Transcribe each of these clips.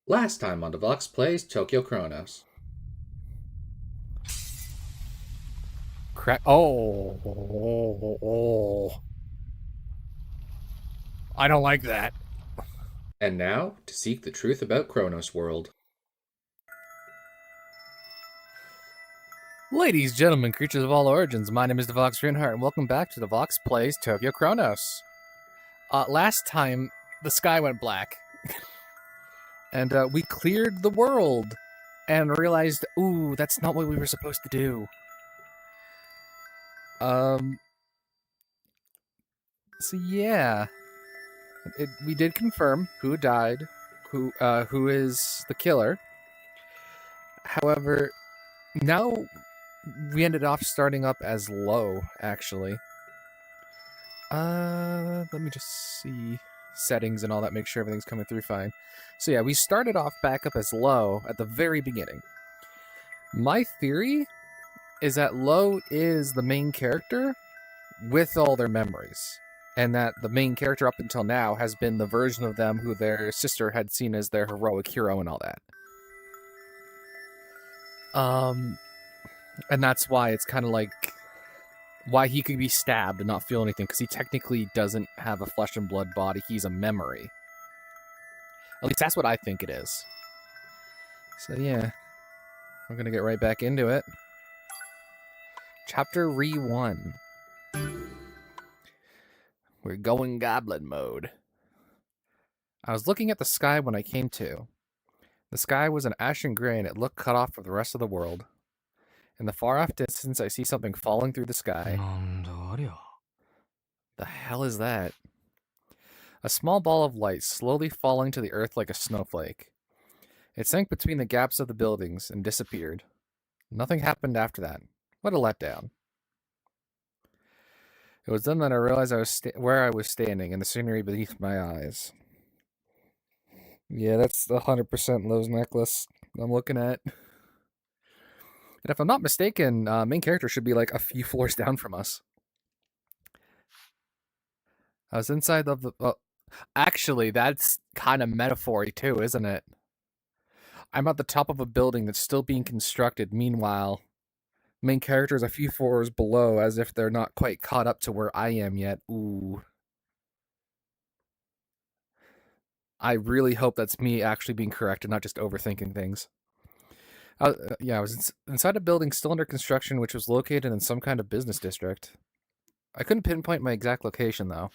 Last time on Devox plays Tokyo Chronos. Crack. Oh. I don't like that. And now, to seek the truth about Chronos World. Ladies, gentlemen, creatures of all origins, my name is Devox Runeheart, and welcome back to Devox Plays Tokyo Chronos. Last time, the sky went black, and we cleared the world, and realized, ooh, that's not what we were supposed to do. So yeah, we did confirm who died, who is the killer. However, now we ended off starting up as low, actually. Let me just see settings and all that, make sure everything's coming through fine. So yeah, we started off back up as low at the very beginning. My theory is that Low is the main character with all their memories, and that the main character up until now has been the version of them who their sister had seen as their heroic hero and all that. And that's why it's kind of like why he could be stabbed and not feel anything, because he technically doesn't have a flesh and blood body. He's a memory. At least that's what I think it is. So yeah, we're gonna get right back into it. Chapter Re-1. We're going goblin mode. I was looking at the sky when I came to. The sky was an ashen gray and it looked cut off from the rest of the world. In the far-off distance, I see something falling through the sky. The hell is that? A small ball of light slowly falling to the earth like a snowflake. It sank between the gaps of the buildings and disappeared. Nothing happened after that. What a letdown. It was then that I realized I was where I was standing and the scenery beneath my eyes. Yeah, that's the 100% Low's necklace I'm looking at. And if I'm not mistaken, main character should be like a few floors down from us. I was inside of the... actually, that's kind of metaphor-y too, isn't it? I'm at the top of a building that's still being constructed. Meanwhile, main character is a few floors below, as if they're not quite caught up to where I am yet. Ooh. I really hope that's me actually being correct and not just overthinking things. I was inside a building still under construction, which was located in some kind of business district. I couldn't pinpoint my exact location, though.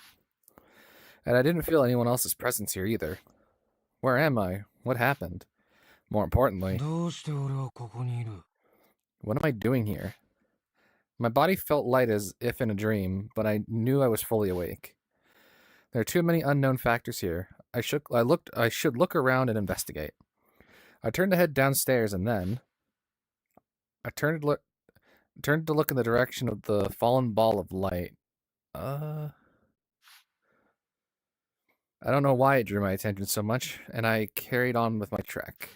And I didn't feel anyone else's presence here either. Where am I? What happened? More importantly, what am I doing here? My body felt light as if in a dream, but I knew I was fully awake. There are too many unknown factors here. I should look around and investigate. I turned to head downstairs, and then I turned to look in the direction of the fallen ball of light. I don't know why it drew my attention so much, and I carried on with my trek.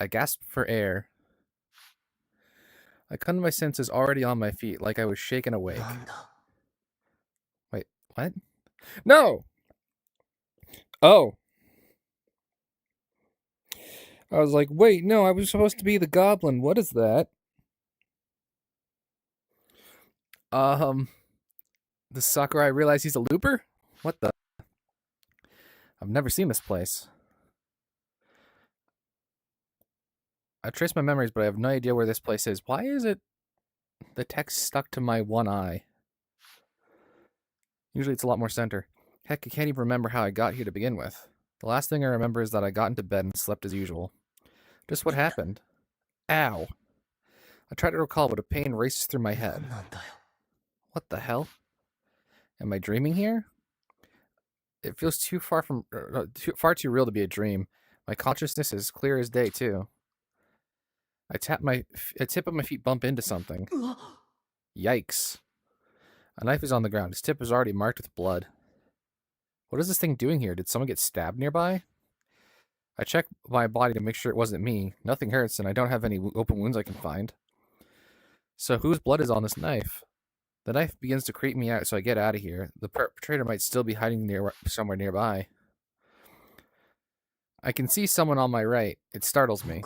I gasped for air. I come to my senses already on my feet, like I was shaken awake. Wait, what? No! Oh. I was like, wait, no, I was supposed to be the goblin. What is that? The Sakurai realized he's a looper? What the? I've never seen this place. I traced my memories, but I have no idea where this place is. Why is it the text stuck to my one eye? Usually it's a lot more center. Heck, I can't even remember how I got here to begin with. The last thing I remember is that I got into bed and slept as usual. Just what happened. Ow. I tried to recall, but a pain races through my head. What the hell? Am I dreaming here? It feels far too real to be a dream. My consciousness is clear as day, too. A tip of my feet bump into something. Yikes. A knife is on the ground. Its tip is already marked with blood. What is this thing doing here? Did someone get stabbed nearby? I check my body to make sure it wasn't me. Nothing hurts, and I don't have any open wounds I can find. So whose blood is on this knife? The knife begins to creep me out, so I get out of here. The perpetrator might still be hiding somewhere nearby. I can see someone on my right. It startles me.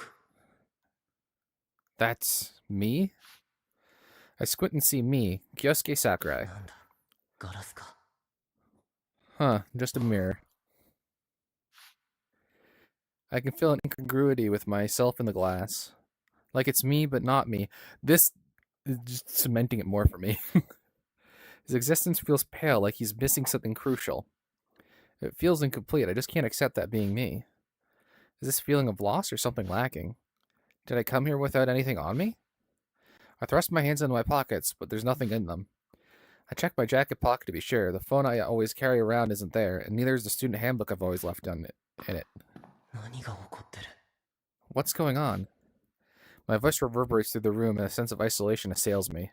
That's me? I squint and see me, Kyosuke Sakurai. Huh, just a mirror. I can feel an incongruity with myself in the glass. Like it's me, but not me. This is just cementing it more for me. His existence feels pale, like he's missing something crucial. It feels incomplete. I just can't accept that being me. Is this feeling of loss or something lacking? Did I come here without anything on me? I thrust my hands into my pockets, but there's nothing in them. I check my jacket pocket to be sure. The phone I always carry around isn't there, and neither is the student handbook I've always left in it. What's going on? My voice reverberates through the room and a sense of isolation assails me.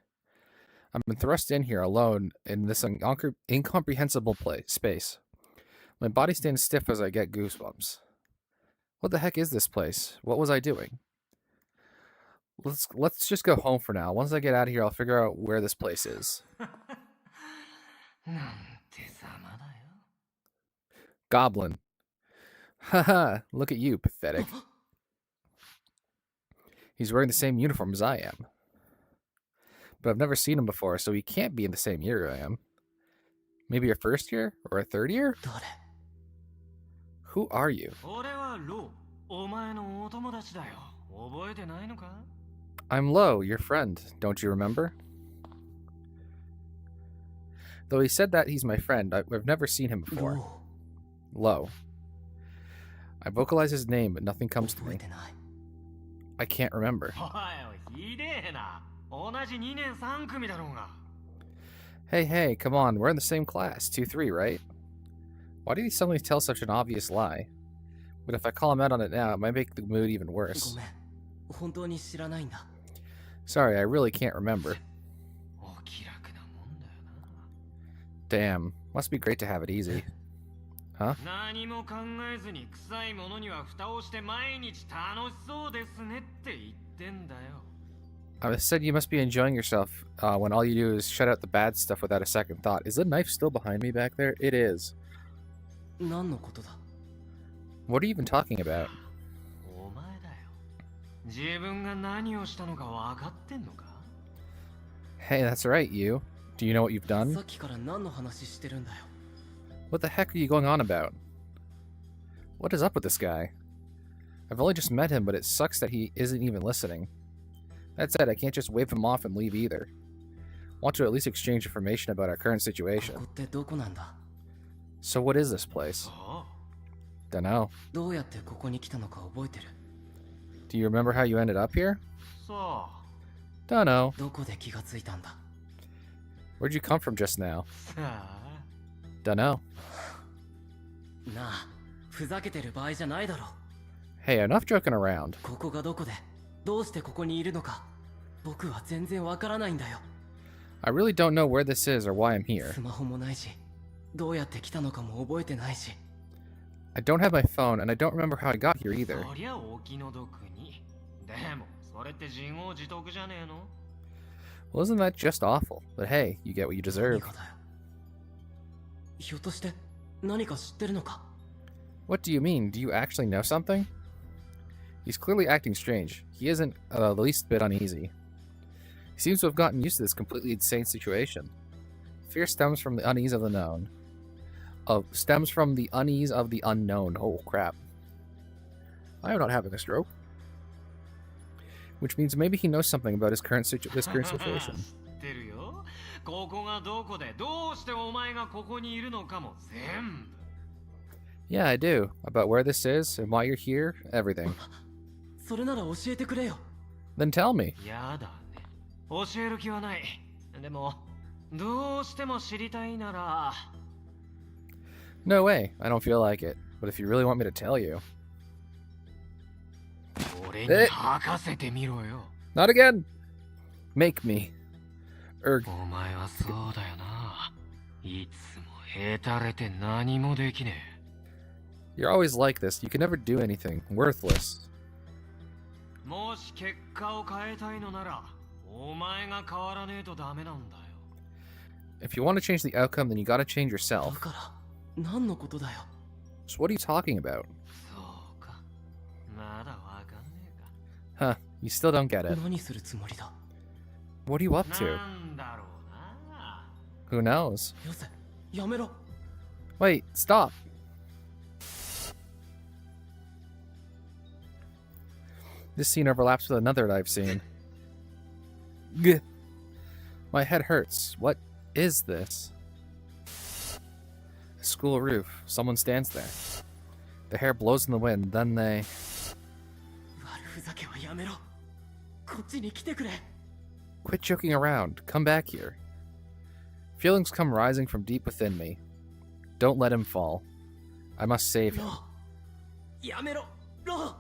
I've been thrust in here alone in this incomprehensible space. My body stands stiff as I get goosebumps. What the heck is this place? What was I doing? Let's just go home for now. Once I get out of here, I'll figure out where this place is. Goblin. Haha, look at you, pathetic. He's wearing the same uniform as I am. But I've never seen him before, so he can't be in the same year I am. Maybe a first year? Or a third year? Who are you? I'm Lo, your friend. Don't you remember? Though he said that he's my friend, I've never seen him before. Lo. I vocalize his name, but nothing comes to me. I can't remember. Hey, come on, we're in the same class, 2-3, right? Why did he suddenly tell such an obvious lie? But if I call him out on it now, it might make the mood even worse. Sorry, I really can't remember. Damn, must be great to have it easy. Huh? I said you must be enjoying yourself when all you do is shut out the bad stuff without a second thought. Is the knife still behind me back there? It is. What are you even talking about? Hey, that's right, you. Do you know what you've done? What the heck are you going on about? What is up with this guy? I've only just met him, but it sucks that he isn't even listening. That said, I can't just wave him off and leave either. Want to at least exchange information about our current situation. So what is this place? Dunno. Do you remember how you ended up here? Dunno. Where'd you come from just now? Dunno. Hey, enough joking around. I really don't know where this is or why I'm here. I don't have my phone, and I don't remember how I got here either. Well, isn't that just awful? But hey, you get what you deserve. What do you mean? Do you actually know something? He's clearly acting strange. He isn't the least bit uneasy. He seems to have gotten used to this completely insane situation. Fear stems from the unease of the known. Stems from the unease of the unknown. Oh, crap. I am not having a stroke. Which means maybe he knows something about his current situation. Yeah, I do. About where this is, and why you're here, everything. Then tell me. No way, I don't feel like it. But if you really want me to tell you... Not again! Make me. Erg. You're always like this. You can never do anything. Worthless. If you want to change the outcome, then you gotta change だ yourself. から何のことだよ So what are you talking about? そうか。まだわかんねえか。 Huh, you still don't get it. 何するつもりだ What are you up to? なんだろうな。 Who knows? よせやめろ Wait, stop. This scene overlaps with another that I've seen. Gah. My head hurts. What is this? A school roof. Someone stands there. The hair blows in the wind, then they... 悪ふざけはやめろこっちに来てくれ Quit joking around. Come back here. Feelings come rising from deep within me. Don't let him fall. I must save him. ローやめろロー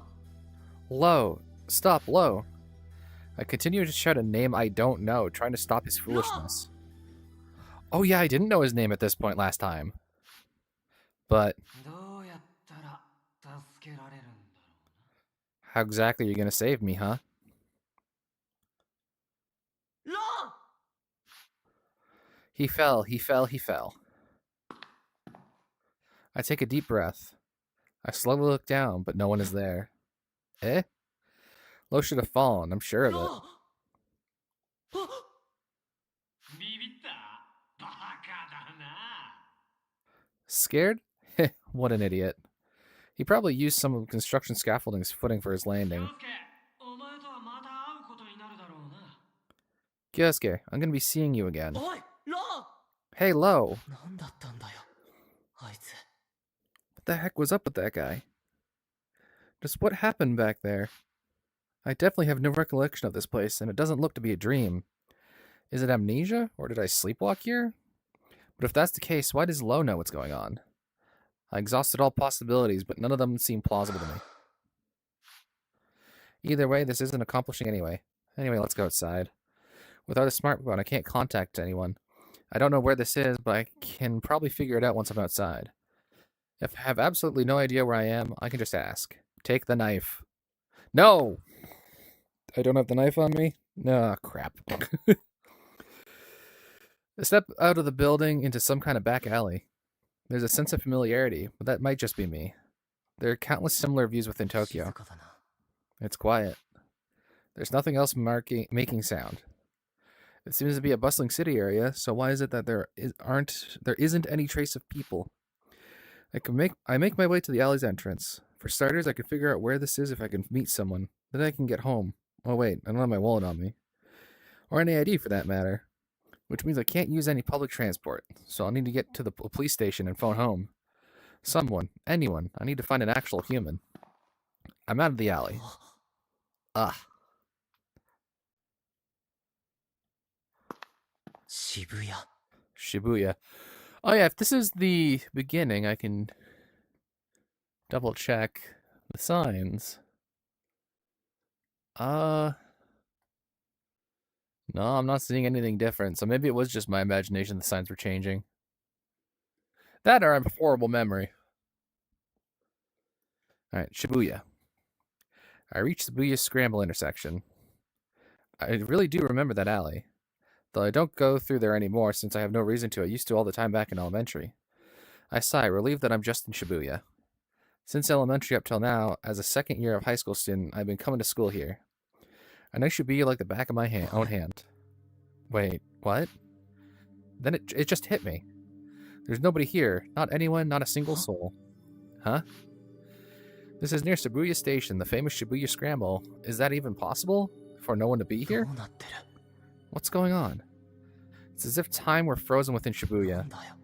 Low. Stop, Low. I continue to shout a name I don't know, trying to stop his foolishness. Oh yeah, I didn't know his name at this point last time. But どうやったら助けられるんだろ how exactly are you gonna save me, huh? ロー He fell, he fell, he fell. I take a deep breath. I slowly look down, but no one is there. Eh? Low should have fallen, I'm sure of ロ it. ーあう。ビビったバカだな。 Scared? What an idiot. He probably used some of the construction scaffolding's footing for his landing. 洋介、お前とはまた会うことになるだろうな。 Kyosuke, I'm gonna be seeing you again. おいロ Hey, Low! ー何だったんだよあいつ What the heck was up with that guy? Just what happened back there? I definitely have no recollection of this place, and it doesn't look to be a dream. Is it amnesia, or did I sleepwalk here? But if that's the case, why does Low know what's going on? I exhausted all possibilities, but none of them seem plausible to me. Either way, this isn't accomplishing anyway. Anyway, let's go outside. Without a smartphone, I can't contact anyone. I don't know where this is, but I can probably figure it out once I'm outside. If I have absolutely no idea where I am, I can just ask. Take the knife. No! I don't have the knife on me? No, crap. I step out of the building into some kind of back alley. There's a sense of familiarity, but that might just be me. There are countless similar views within 静 Tokyo. かだな It's quiet. There's nothing else making sound. It seems to be a bustling city area, so why is it that there isn't any trace of people? I make my way to the alley's entrance. For starters, I can figure out where this is if I can meet someone. Then I can get home. Oh wait, I don't have my wallet on me. Or any ID for that matter. Which means I can't use any public transport, so I'll need to get to the police station and phone home. Someone, anyone, I need to find an actual human. I'm out of the alley. Ah. 渋谷 Shibuya. Oh yeah, if this is the beginning, I can double check the signs. No, I'm not seeing anything different, so maybe it was just my imagination the signs were changing. That or I have a horrible memory. Alright, Shibuya. I reached Shibuya Scramble intersection. I really do remember that alley. Though I don't go through there anymore since I have no reason to. I used to all the time back in elementary. I sigh, relieved that I'm just in Shibuya. Since elementary up till now, as a second year of high school student, I've been coming to school here. I know Shibuya like the back of my own hand. Wait, what? Then it just hit me. There's nobody here. Not anyone, not a single soul. Huh? This is near Shibuya Station, the famous Shibuya Scramble. Is that even possible? For no one to be ど here? うなってる What's going on? It's as if time were frozen within な Shibuya. んだよ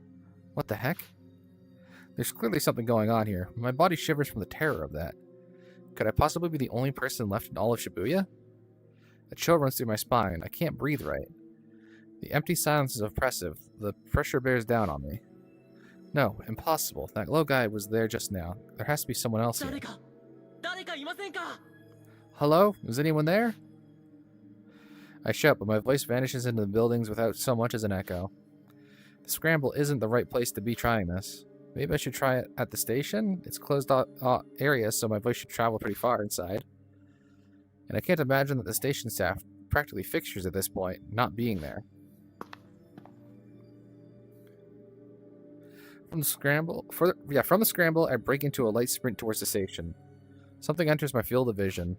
What the heck? There's clearly something going on here. My body shivers from the terror of that. Could I possibly be the only person left in all of Shibuya? A chill runs through my spine. I can't breathe right. The empty silence is oppressive. The pressure bears down on me. No, impossible. That low guy was there just now. There has to be someone else here. 誰か誰かいませんか Hello? Is anyone there? I shout, but my voice vanishes into the buildings without so much as an echo. The scramble isn't the right place to be trying this. Maybe I should try it at the station? It's closed area, so my voice should travel pretty far inside. And I can't imagine that the station staff practically fixtures at this point, not being there. From the scramble, I break into a light sprint towards the station. Something enters my field of vision.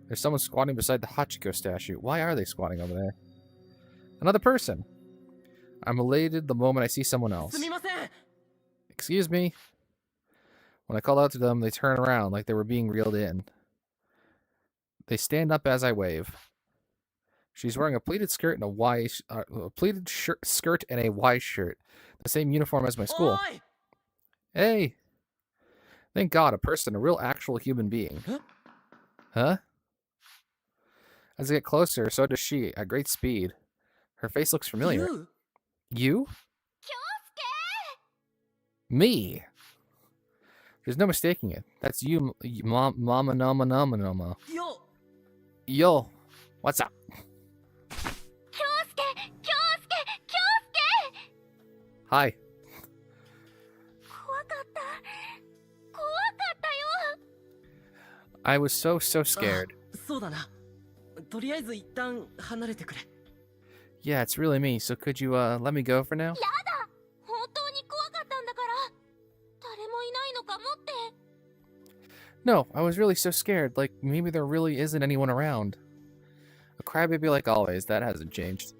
There's someone squatting beside the Hachiko statue. Why are they squatting over there? Another person. I'm elated the moment I see someone else. すみません Excuse me. When I call out to them, they turn around like they were being reeled in. They stand up as I wave. She's wearing a pleated skirt and skirt and a Y shirt, the same uniform as my school. おい Hey! Thank God, a person, a real actual human being. Huh? As I get closer, so does she, at great speed. Her face looks familiar. ユウ You? Me! There's no mistaking it. That's you, Mama Nama Nama Nama. よ Yo, what's up? Hi. 怖かった怖かったよ I was so scared. そうだなとりあえず一旦離れてくれ Yeah, it's really me, so could you, let me go for now? 本当に怖かったんだから誰もいないのかもって No, I was really so scared, like, maybe there really isn't anyone around. A crybaby like always, that hasn't changed.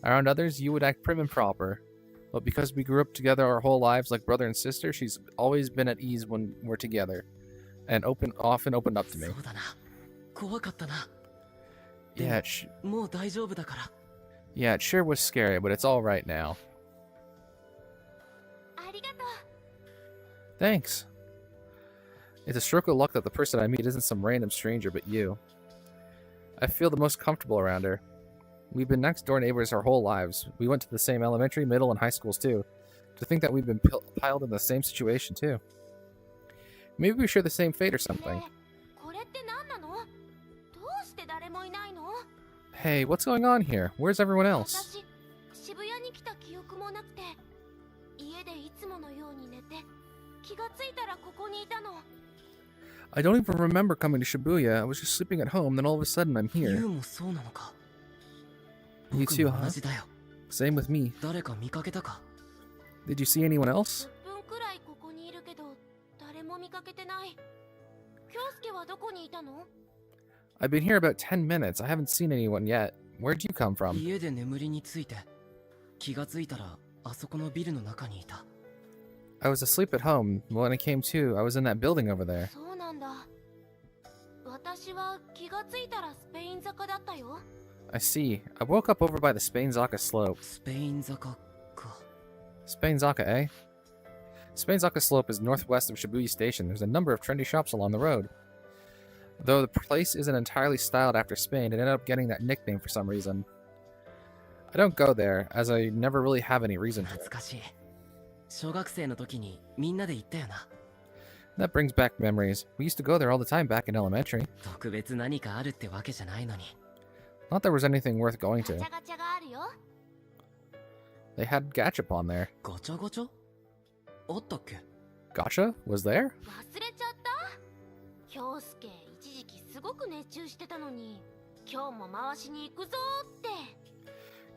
Around others, you would act prim and proper. But because we grew up together our whole lives like brother and sister, she's always been at ease when we're together. And often opened up to me. そうだな怖かったな Yeah, Mm. もう大丈夫だから yeah, it sure was scary, but it's alright now. ありがとう Thanks. It's a stroke of luck that the person I meet isn't some random stranger but you. I feel the most comfortable around her. We've been next door neighbors our whole lives. We went to the same elementary, middle, and high schools too. To think that we've been piled in the same situation too. Maybe we share the same fate or something. ねえこれって何なのどうして誰もいないの Hey, what's going on here? Where's everyone else? 私渋谷に来た記憶もなくて家でいつものように寝て気がついたらここにいたの I don't even remember coming to Shibuya. I was just sleeping at home, then all of a sudden I'm ユ here. ウもそうなのか You 僕 too, も同 huh? じだよ Same with me. 誰か見かけたか Did you see anyone else? 10分くらいここにいるけど誰も見かけてない京介はどこにいたの I've been here about 10 minutes. I haven't seen anyone yet. Where'd you come from? 家で眠りについて気がついたらあそこのビルの中にいた I was asleep at home. When I came to, I was in that building over there. そうなんだ私は気がついたらスペイン坂だったよ I see. I woke up over by the Spainzaka slope. スペイン坂か Spainzaka, eh? Spainzaka slope is northwest of Shibuya Station. There's a number of trendy shops along the road. Though the place isn't entirely styled after Spain, it ended up getting that nickname for some reason. I don't go there, as I never really have any reason to. 懐かしい小学生の時にみんなで行ったよな That brings back memories. We used to go there all the time back in elementary. 特別何かあるってわけじゃないのに Not there was anything worth going ガチ to. ャガチャがあるよ They had gachapon there. ガチャガチャあったっけ Gacha? Was there? 忘れちゃった京介一時期すごく熱中してたのに今日も回しに行くぞって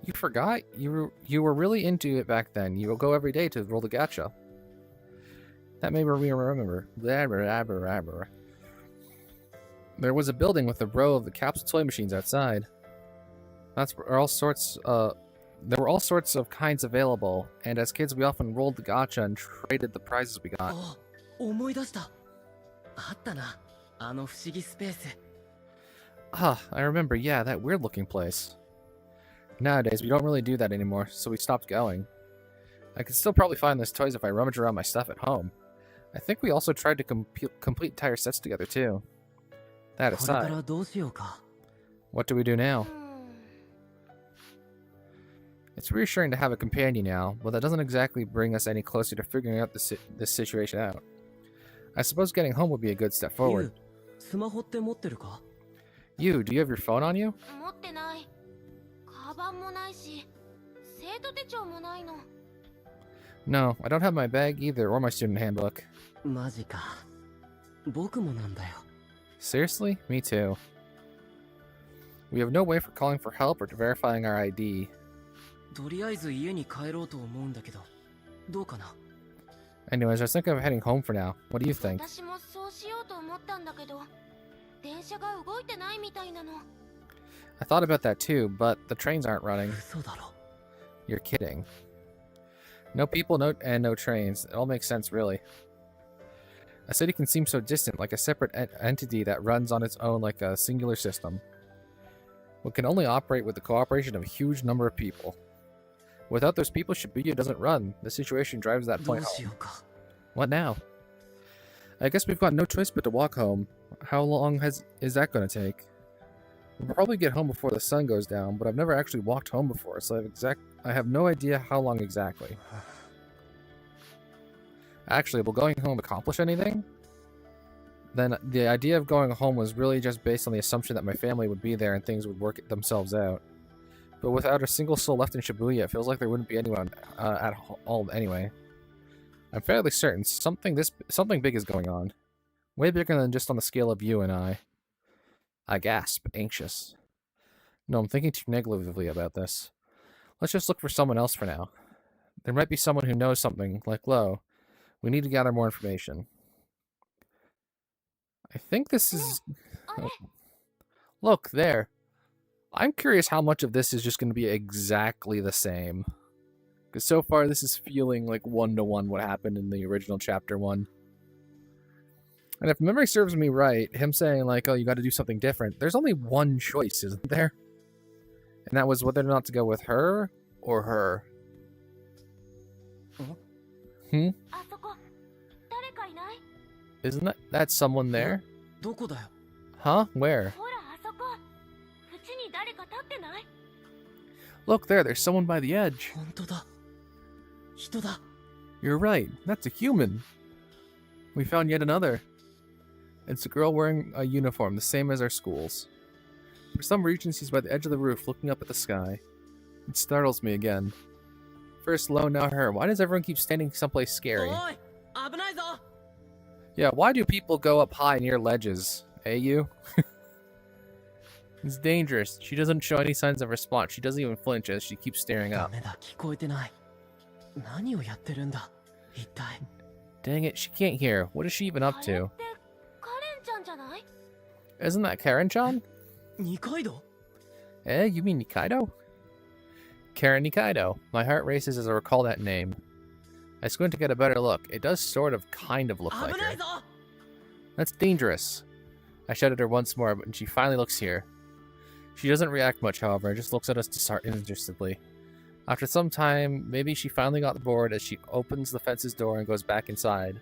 You forgot? You were really into it back then. You will go every day to roll the gacha. That made me remember. Blah, blah, blah, blah. There was a building with a row of the capsule toy machines outside. That's where all sorts. There were all sorts of kinds available, and as kids, we often rolled the gacha and traded the prizes we got. あ思い出したあったなあの不思議スペース Ah, I remember. Yeah, that weird-looking place. Nowadays, we don't really do that anymore, so we stopped going. I could still probably find those toys if I rummage around my stuff at home. I think we also tried to complete entire sets together too. That これか aside, らどうしようか what do we do now? うん It's reassuring to have a companion now, but that doesn't exactly bring us any closer to figuring out this situation out. I suppose getting home would be a good step ユ forward. ウスマホって持ってるか You, do you have your phone on you? 持ってないカバンもないし生徒手帳もないの No, I don't have my bag either, or my student handbook. マジか僕もなんだよ Seriously? Me too. We have no way for calling for help or verifying our ID. とりあえず家に帰ろうと思うんだけどどうかな Anyways, I was thinking of heading home for now. What do you think? 私もそうしようと思ったんだけど、電車が動いてないみたいなの。 I thought about that too, but the trains aren't running. 嘘だろ。 You're kidding. No people, no trains. It all makes sense, really. A city can seem so distant, like a separate entity that runs on its own like a singular system. It can only operate with the cooperation of a huge number of people. Without those people, Shibuya doesn't run. The situation drives that ど point うし home. ようか。 What now? I guess we've got no choice but to walk home. How long is that going to take? We'll probably get home before the sun goes down, but I've never actually walked home before, so I have no idea how long exactly. Actually, will going home accomplish anything? Then the idea of going home was really just based on the assumption that my family would be there and things would work themselves out. But without a single soul left in Shibuya, it feels like there wouldn't be anyone at all anyway. I'm fairly certain something big is going on. Way bigger than just on the scale of you and I. I gasp, anxious. No, I'm thinking too negatively about this. Let's just look for someone else for now. There might be someone who knows something, like Lo. We need to gather more information. I think this is... Oh. Look, there. I'm curious how much of this is just going to be exactly the same. Because so far this is feeling like one-to-one what happened in the original Chapter 1. And if memory serves me right, him saying like, oh, you got to do something different, there's only one choice, isn't there? And that was whether or not to go with her or her. Hmm? あそこ、誰かいない？ Isn't that someone there? どこだよ。 Huh? Where? ほら、あそこ。縁に誰か立ってない？ Look there, there's someone by the edge. 本当だ。人だ。 You're right, that's a human. We found yet another. It's a girl wearing a uniform, the same as our school's. For some reason, she's by the edge of the roof, looking up at the sky. It startles me again. First Lo, now her. Why does everyone keep standing someplace scary? おい、危ないぞ。 Yeah, why do people go up high near ledges? Eh, you? It's dangerous. She doesn't show any signs of response. She doesn't even flinch as she keeps staring ダ up. メだ、聞こえてない。何をやってるんだ。一体。 Dang it, she can't hear. What is she even up あれっ to? てカレンちゃんじゃない？ Isn't that Karen-chan? 二階堂。 Eh, you mean Nikaido? Karen Nikaido. My heart races as I recall that name. I squint to get a better look. It does kind of look 危 like ない her. ぞ。 That's dangerous. I shout at her once more, but she finally looks here. She doesn't react much, however, and just looks at us disinterestedly. After some time, maybe she finally got bored as she opens the fence's door and goes back inside.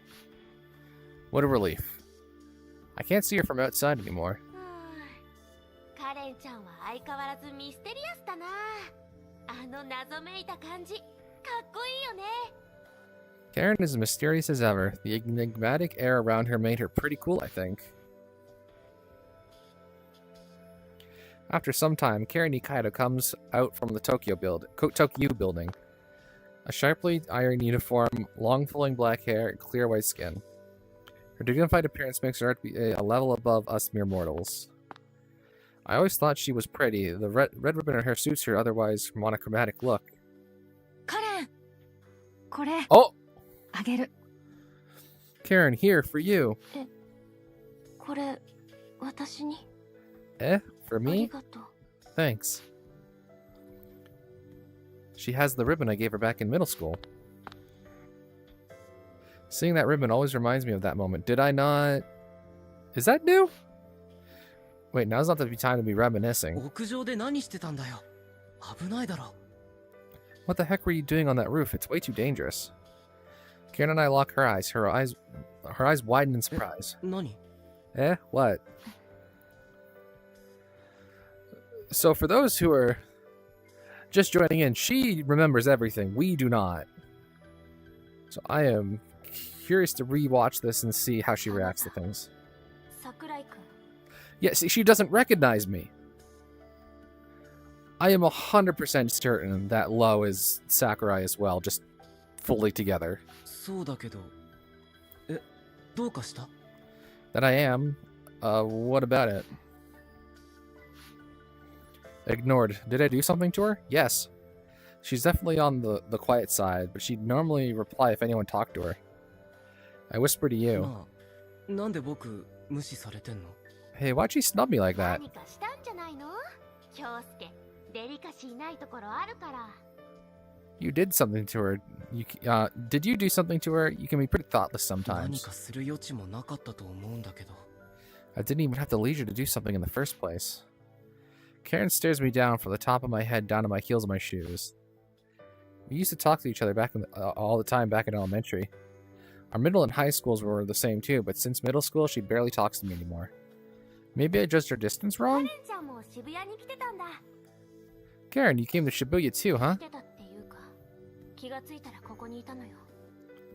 What a relief. I can't see her from outside anymore. カレンちゃんは相変わらずミステリアスだな。あの謎めいた感じ、かっこいいよね。 Karen is as mysterious as ever. The enigmatic air around her made her pretty cool, I think. After some time, Karen Nikaido comes out from the Tokyo building. A sharply ironed uniform, long flowing black hair, and clear white skin. Her dignified appearance makes her be a level above us mere mortals. I always thought she was pretty. The red ribbon in her suits her otherwise monochromatic look. カレン、これ Oh! あげる。 Karen, here, for you. これ、私に。 Eh? For あり me? がとう。 Thanks. She has the ribbon I gave her back in middle school. Seeing that ribbon always reminds me of that moment. Did I not... Is that new? Wait, now's not the time to be reminiscing. 屋上で何してたんだよ。危ないだろ。 What the heck were you doing on that roof? It's way too dangerous. Karen and I lock her eyes. Her eyes widen in surprise. 何？ Eh? What? So for those who are just joining in, she remembers everything. We do not. So I am curious to rewatch this and see how she reacts to things. 桜井くん。 Yeah, see, she doesn't recognize me. I am 100% certain that Lo is Sakurai as well, just fully together. そうだけど。え、どうかした？ That I am. What about it? Ignored. Did I do something to her? Yes. She's definitely on the quiet side, but she'd normally reply if anyone talked to her. I whisper to you. なあ、なんで僕無視されてんの？ Hey, why'd she snub me like that? 何かしたんじゃないの？京介、デリカシーないところあるから。You did something to her. Did you do something to her? You can be pretty thoughtless 何 sometimes. かする余地もなかったと思うんだけど。 I didn't even have the leisure to do something in the first place. Karen stares me down from the top of my head down to my heels of my shoes. We used to talk to each other all the time back in elementary. Our middle and high schools were the same too, but since middle school, she barely talks to me anymore. Maybe I judged her distance カ wrong? レンちゃんも渋谷に来てたんだ。 Karen, you came to Shibuya too, huh? 来てたっていうか、気がついたらここにいたのよ。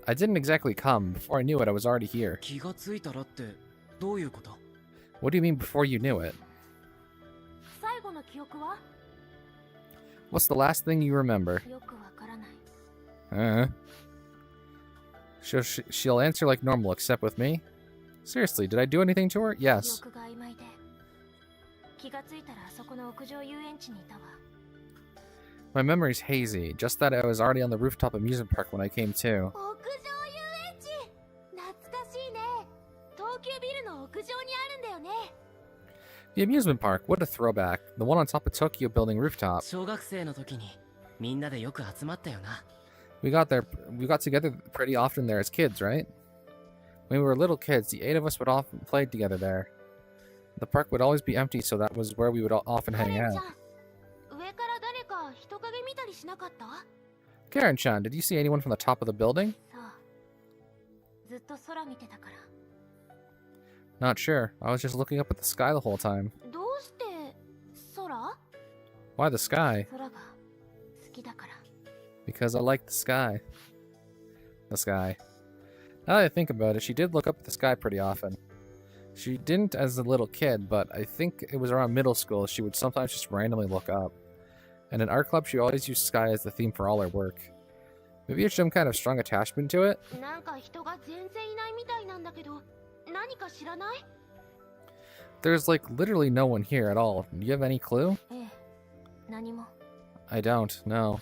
I didn't exactly come. Before I knew it, I was already here. 気がついたらってどういうこと？ What do you mean before you knew it? 最後の記憶は？ What's the last thing you remember? よくわからない。 She'll answer like normal, except with me? Seriously, did I do anything to her? 記 Yes. 憶が曖昧で。気がついたらあそこの屋上遊園地にいたわ。 My memory's hazy, just that I was already on the rooftop amusement park when I came to. 屋上遊園地、懐かしいね。東急ビルの屋上にあるんだよね。 The amusement park, what a throwback. The one on top of Tokyo building rooftop. 小学生の時にみんなでよく集まったよな。 We got together pretty often there as kids, right? When we were little kids, the 8 of us would often play together there. The park would always be empty, so that was where we would often カ hang レン out. ちゃん、上から誰か人影見たりしなかった？ Karen-chan, did you see anyone from the top of the building? そう。ずっと空見てたから。 Not sure. I was just looking up at the sky the whole time. どうして空？ Why the sky? 空が好きだから。 Because I like the sky. The sky. Now that I think about it, she did look up at the sky pretty often. She didn't as a little kid, but I think it was around middle school she would sometimes just randomly look up. And in art club, she always used sky as the theme for all her work. Maybe it's some kind of strong attachment to it? なんか人が全然いないみたいなんだけど、何か知らない？ There's like literally no one here at all. Do you have any clue? ええ、何も。 I don't, no.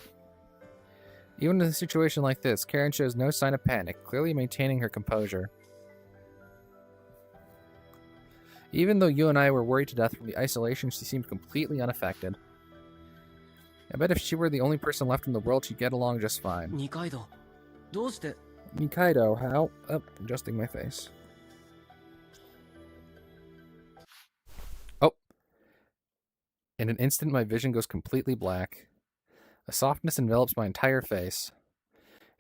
Even in a situation like this, Karen shows no sign of panic, clearly maintaining her composure. Even though you and I were worried to death from the isolation, she seemed completely unaffected. I bet if she were the only person left in the world, she'd get along just fine. 二階堂、どうして？ Nikaido, how? Oh, adjusting my face. Oh. In an instant, my vision goes completely black. A softness envelops my entire face.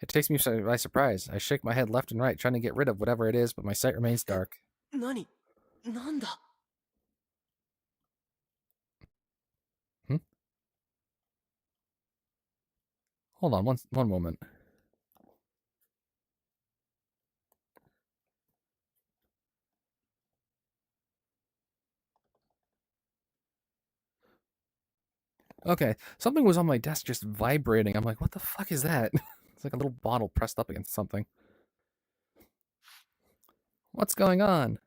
It takes me by surprise. I shake my head left and right, trying to get rid of whatever it is, but my sight remains dark. 何？なんだ？ Hold on, one moment. Okay, something was on my desk just vibrating. I'm like, what the fuck is that? It's like a little bottle pressed up against something. What's going on?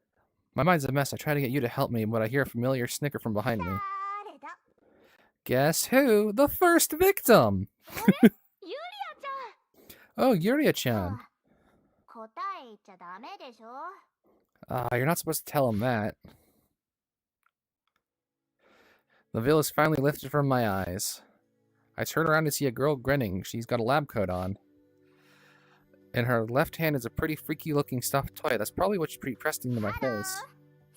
My mind's a mess. I try to get you to help me, but I hear a familiar snicker from behind me. 誰だ？ Guess who? The first victim! ユリアちゃん。 Oh, Yuria-chan. 答え言っちゃダメでしょ。 You're not supposed to tell him that. The veil is finally lifted from my eyes. I turn around to see a girl grinning. She's got a lab coat on. In her left hand is a pretty freaky-looking stuffed toy. That's probably what she pressed into my face.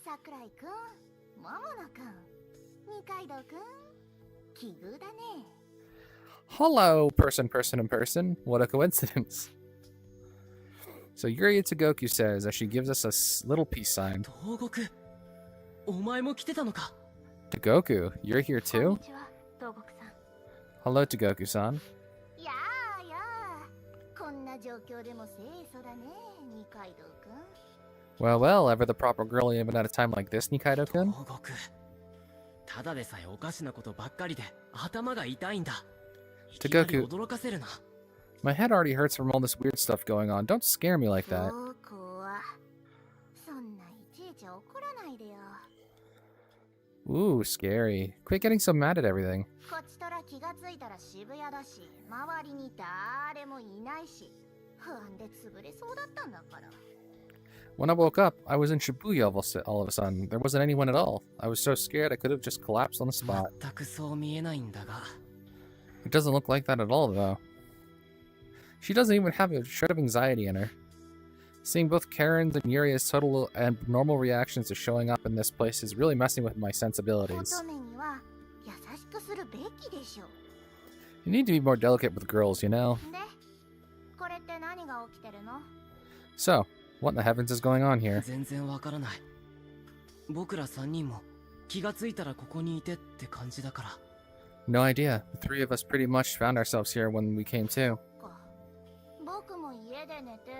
桜井くん、桃野くん、二階堂くん、奇遇だね。 Hello, person. What a coincidence. So Yuria Togoku says as she gives us a little peace sign. 東国、お前も来てたのか。 Togoku, you're here こん too? にちは、東国さん。 Hello, Togoku-san. やあやあ、こんな状況でも清楚だね、二階堂くん。 Well, ever the proper girl even at a time like this, Nikaido-kun? 東国、ただでさえおかしなことばっかりで頭が痛いんだ。いきなり驚かせるな。 My head already hurts from all this weird stuff going on. Don't scare me like that. そう怖。そんないちいち怒らないでよ。 Ooh, scary. Quit getting so mad at everything. こっちとら気がついたら渋谷だし、周りに誰もいないし、不安で潰れそうだったんだから。When I woke up, I was in Shibuya all of a sudden. There wasn't anyone at all. I was so scared I could have just collapsed on the spot. 全くそう見えないんだが。 It doesn't look like that at all, though. She doesn't even have a shred of anxiety in her. Seeing both Karen's and Yuria's total and normal reactions to showing up in this place is really messing with my sensibilities. 乙女には優しくするべきでしょ。 You need to be more delicate with girls, you know? で、これって何が起きてるの？ So, what in the heavens is going on here? 全然わからない。僕ら3人も気がついたらここにいてって感じだから。 No idea. The three of us pretty much found ourselves here when we came to. 僕も家で寝て、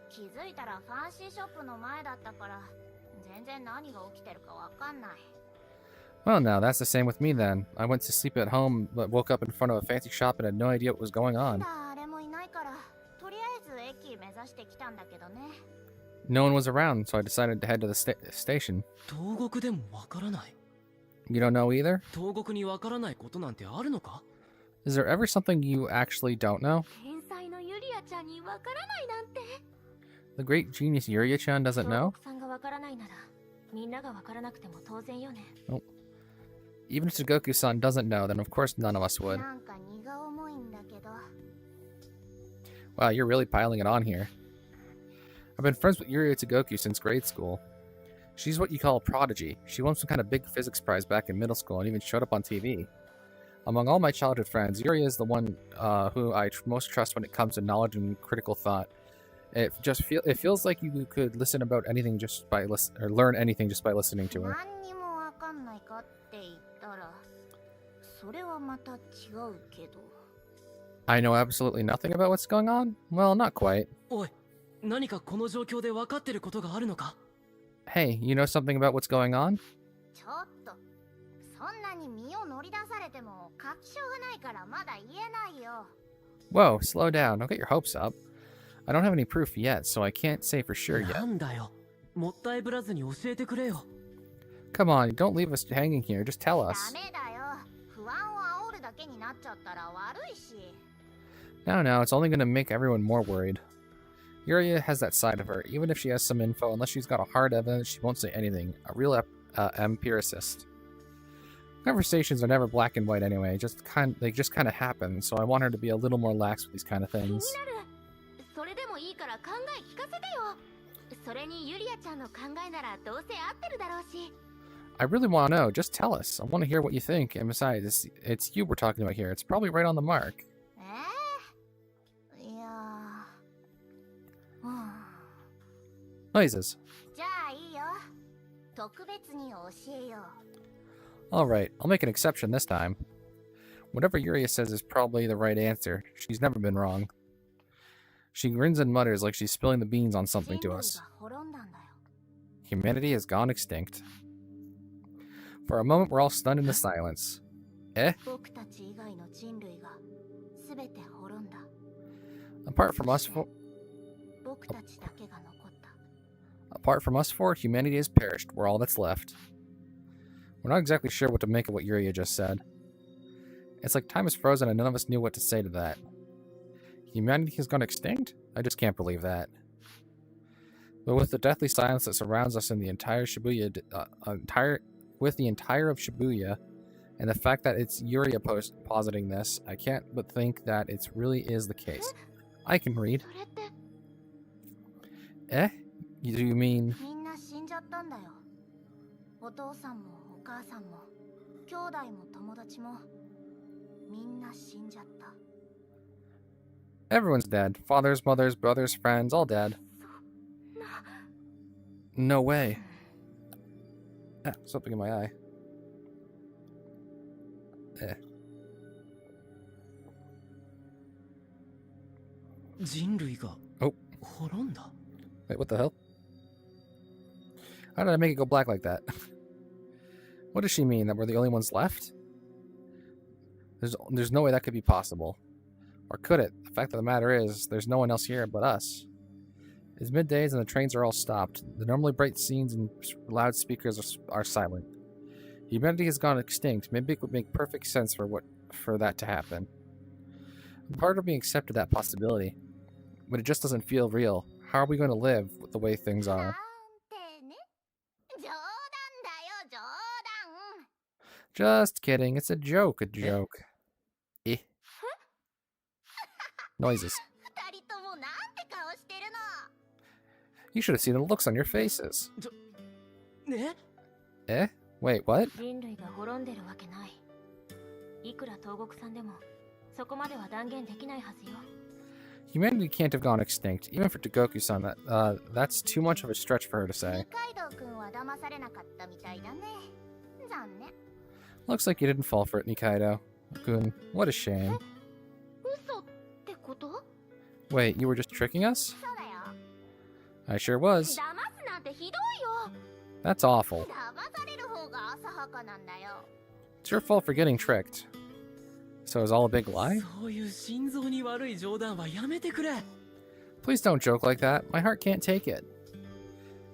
気づいたらファンシーショップの前だったから、全然何が起きてるかわかんない。 Well, now, that's the same with me then. I went to sleep at home, but woke up in front of a fancy shop and had no idea what was going on. 誰もいないから、とりあえず駅目指してきたんだけどね。 No one was around, so I decided to head to the station. 東国でもわからない。 You don't know either? 東国にわからないことなんてあるのか？ Is there ever something you actually don't know? 天才のユリアちゃんにわからないなんて。 The great genius Yuria-chan doesn't know? さんがわからないなら、みんながわからなくても当然よね。 Even if Sugoku-san doesn't know, then of course none of us would. なんか荷が重いんだけど。 Wow, you're really piling it on here. I've been friends with Yuria Togoku since grade school. She's what you call a prodigy. She won some kind of big physics prize back in middle school and even showed up on TV. Among all my childhood friends, Yuria is the one who I most trust when it comes to knowledge and critical thought. It feels like you could listen about anything just by learn anything just by listening to her. 何にもわかんないかって言ったら、それはまた違うけど。 I know absolutely nothing about what's going on? Well, not quite. おい、何かこの状況で分かってることがあるのか？ Hey, you know something about what's going on? ちょっと、そんなに身を乗り出されても確証がないからまだ言えないよ。 Whoa, slow down. Don't get your hopes up. I don't have any proof yet, so I can't say for sure yet. なんだよ。もったいぶらずに教えてくれよ。 Come on, don't leave us hanging here. Just tell ダ us. メだよ。不安を煽るだけになっちゃったら悪いし。 No, it's only going to make everyone more worried. Yuria has that side of her. Even if she has some info, unless she's got a hard evidence, she won't say anything. A real empiricist. Conversations are never black and white anyway. They just kind of happen, so I want her to be a little more lax with these kind of 気に things. なる。それでもいいから考え聞かせてよ。それにユリアちゃんの考えならどうせ合ってるだろうし。 I really want to know. Just tell us. I want to hear what you think. And besides, it's you we're talking about here. It's probably right on the mark. いやー、Noises. じゃあいいよ。特別に教えよう。 Alright, I'll make an exception this time. Whatever Yuria says is probably the right answer. She's never been wrong. She grins and mutters like she's spilling the beans on something to us. 人類が滅んだんだよ。 Humanity has gone extinct. For a moment, we're all stunned into silence. Eh? 僕たち以外の人類がすべて滅んだ。 Apart from us four, 僕たちだけが残った。 apart from us four, humanity has perished. We're all that's left. We're not exactly sure what to make of what Yuria just said. It's like time is frozen and none of us knew what to say to that. Humanity has gone extinct? I just can't believe that. But with the deathly silence that surrounds us in the entire Shibuya, with the entire of Shibuya, and the fact that it's Yuria positing this, I can't but think that it really is the case. I can read. それって Eh? Do you mean... みんな死んじゃったんだよ。お父さんもお母さんも兄弟も友達もみんな死んじゃった。 Everyone's dead. Fathers, mothers, brothers, friends, all dead. No way. Ah, something in my eye. Eh. 人類が Oh. 滅んだ。 Wait, what the hell? How did I make it go black like that? What does she mean? That we're the only ones left? There's no way that could be possible. Or could it? The fact of the matter is, there's no one else here but us. It's middays and the trains are all stopped. The normally bright scenes and loudspeakers are silent. Humanity has gone extinct. Maybe it would make perfect sense for that to happen. Part of me accepted that possibility, but it just doesn't feel real. How are we going to live with the way things なん are? てね。冗談だよ、冗談。 Just kidding. It's a joke, a joke. Eh. Noises. 二人ともなんて顔してるの。 You should have seen the looks on your faces. ね Eh? Wait, what? 人類が滅んでるわけない。いくら東国さんでも、そこまでは断言できないはずよ。 Humanity can't have gone extinct, even for Togoku-san. That's too much of a stretch for her to say. 二階堂くんは騙されなかったみたいだね。残念。 Looks like you didn't fall for it, Nikaido-kun. What a shame. 嘘ってこと？ Wait, you were just tricking us? そうだよ。 I sure was. 騙すなんてひどいよ。 That's awful. 騙される方が浅はかなんだよ。 It's your fault for getting tricked. So is all a big lie? そういう心臓に悪い冗談はやめてくれ。 Please don't joke like that. My heart can't take it.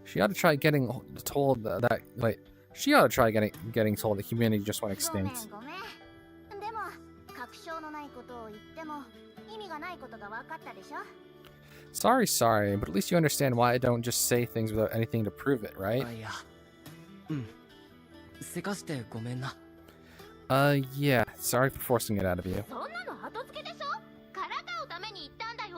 She ought to try getting told that. Wait. She ought to try getting told that humanity just went ごめん extinct. ごめん。でも確証のないことを言っても意味がないことが分かったでしょ。 Sorry, but at least you understand why I don't just say things without anything to prove it, right? あいやせかしてごめんな。 Yeah. Sorry for forcing it out of you. そんなの後付けでしょ。からかうために言ったんだよ。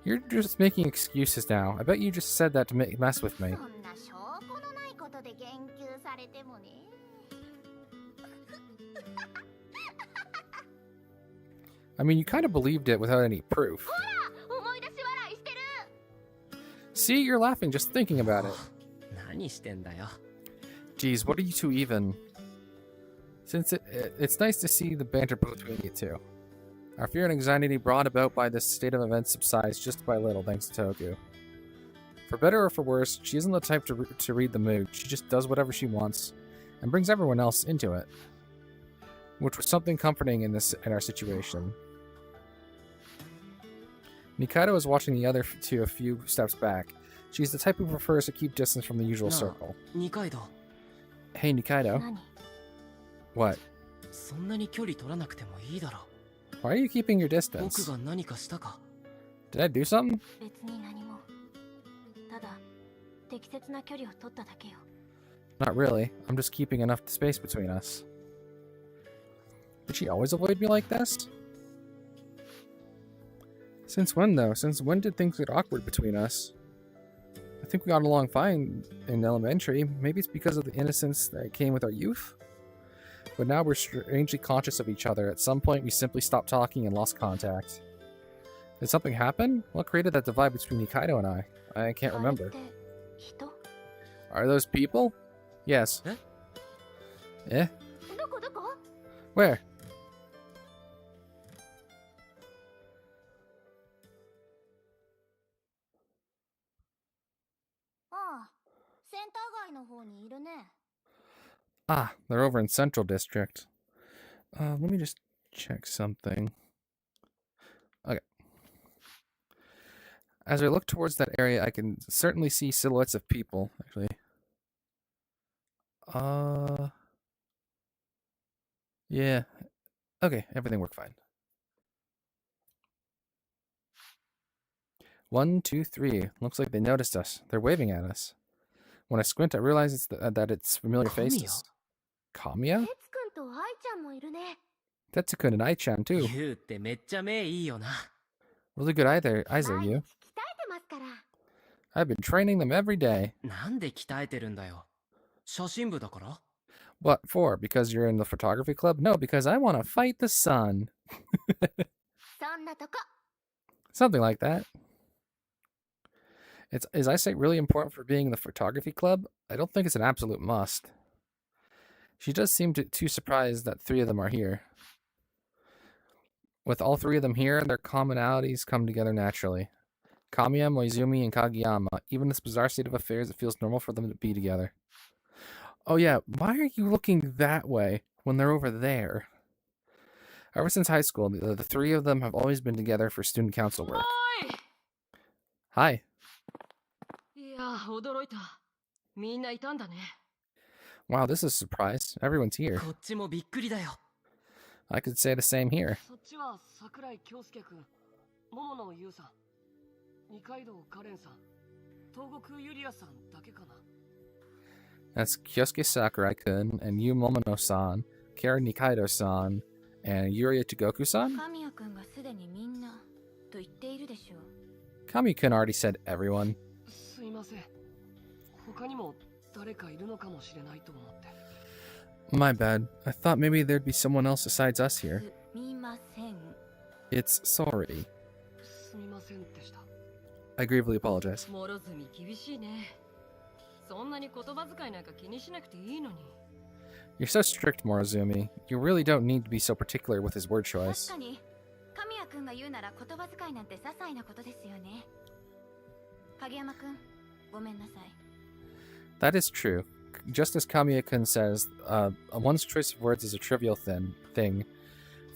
You're just making excuses now. I bet you just said that to mess with そ me. んな証拠のないことで言及されてもね。 I mean, you kind of believed it without any proof. 思い出し笑いしてる。 See, you're laughing just thinking about it. 何してんだよ。 Geez, what are you two even? Since it's nice to see the banter between you two. Our fear and anxiety brought about by this state of events subsides just by little, thanks to Toku. For better or for worse, she isn't the type to read the mood. She just does whatever she wants, and brings everyone else into it. Which was something comforting in our situation. Mikado is watching the other two a few steps back. She's the type who prefers to keep distance from the usual No. circle. 二階堂 Hey, Nikaido. 何？ What? そんなに距離取らなくてもいいだろ。 Why are you keeping your 僕 distance? が何かしたか。 Did I do something? 別に何も。ただ適切な距離を取っただけよ。 Not really. I'm just keeping enough space between us. Did she always avoid me like this? Since when, though? Since when did things get awkward between us? I think we got along fine in elementary. Maybe it's because of the innocence that came with our youth? But now we're strangely conscious of each other. At some point, we simply stopped talking and lost contact. Did something happen? What created that divide between Nikaido and I? I can't remember. あれって人？ Are those people? Yes. Eh? Eh? どこどこ？ Where? ああ、センター街の方にいるね。 Ah, they're over in Central District. Let me just check something. Okay. As I look towards that area, I can certainly see silhouettes of people, actually. Yeah. Okay, everything worked fine. 1, 2, 3. Looks like they noticed us. They're waving at us. When I squint, I realize that it's familiar faces. Kamiya? 哲くんと愛ちゃんもいるね。 Tetsuku and Ai-chan, too. ユウってめっちゃ目いいよな。 Really good eyes there, 毎 you. 日鍛えてますから。 I've been training them every day. なんで鍛えてるんだよ。写真部だから What for? Because you're in the photography club? No, because I want to fight the sun. そんなとこ。 Something like that. Is eyesight really important for being in the photography club? I don't think it's an absolute must. She does seem too surprised that 3 of them are here. With all 3 of them here, their commonalities come together naturally. Kamiya, Moizumi, and Kageyama. Even this bizarre state of affairs, it feels normal for them to be together. Oh yeah, why are you looking that way when they're over there? Ever since high school, the 3 of them have always been together for student council work. Hi. いや、驚いた。みんないたんだね。 Wow, this is a surprise. Everyone's here. こっちもびっくりだよ。 I could say the same here. そっちは桜井京介くん、桃野優さん。二階堂カレンさん、東国ユリアさんだけかな。 That's Kyosuke Sakurai-kun and Yu Momono-san, Karen Nikaido-san, and Yuria Togoku-san? 神谷君がすでにみんなと言っているでしょう。 Kami-kun already said everyone. すいません。他にも誰かいるのかもしれないと思って。 My bad. I thought maybe there'd be someone else besides us here. すみません。 It's sorry. すみませんでした。 I gravely apologize. 諸角厳しいね。そんなに言葉遣いなんか気にしなくていいのに。 You're so strict, Morozumi. You really don't need to be so particular with his word 確 choice. かに神谷君が言うなら言葉遣いなんて些細なことですよね。影山君、ごめんなさい。 That is true. Just as Kamiya-kun says, one's choice of words is a trivial thing.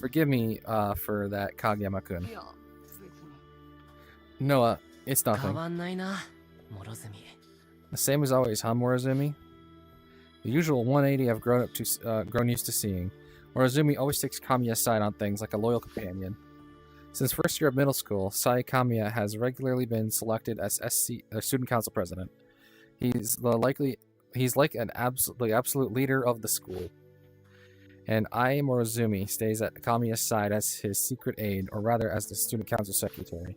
Forgive me for that, Kageyama-kun. いや、別に。 Noah, it's 変 nothing. わんないな、諸角。 The same as always, huh, Morozumi? The usual 180 I've grown used to seeing. Morozumi always takes Kamiya's side on things like a loyal companion. Since first year of middle school, Sai Kamiya has regularly been selected as student council president. He's like the absolute leader of the school. And Ai Morozumi stays at Kamiya's side as his secret aide, or rather as the student council secretary.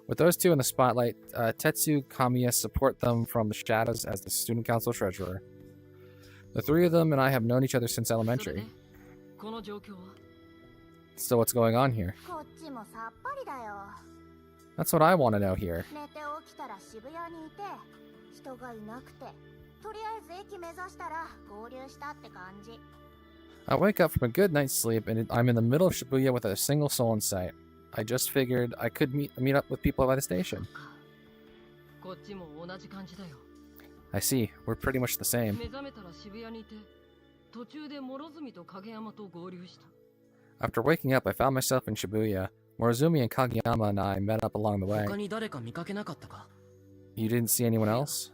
With those two in the spotlight, Tetsu Kamiya support them from the shadows as the student council treasurer. The three of them and I have known each other since それで elementary. この状況は So what's going on here? こっちもさっぱりだよ。 That's what I want to know here. 寝て起きたら渋谷にいて、人がいなくて、とりあえず駅目指したら合流したって感じ。 I wake up from a good night's sleep and I'm in the middle of Shibuya with a single soul in sight. I just figured I could meet up with people by the station. こっちも同じ感じだよ。 I see. We're pretty much the same. 目覚めたら渋谷にいて、途中で諸角と影山と合流した。 After waking up, I found myself in Shibuya. Morozumi and Kageyama and I met up along the way. 他に誰か見かけなかったか？ You didn't see anyone else?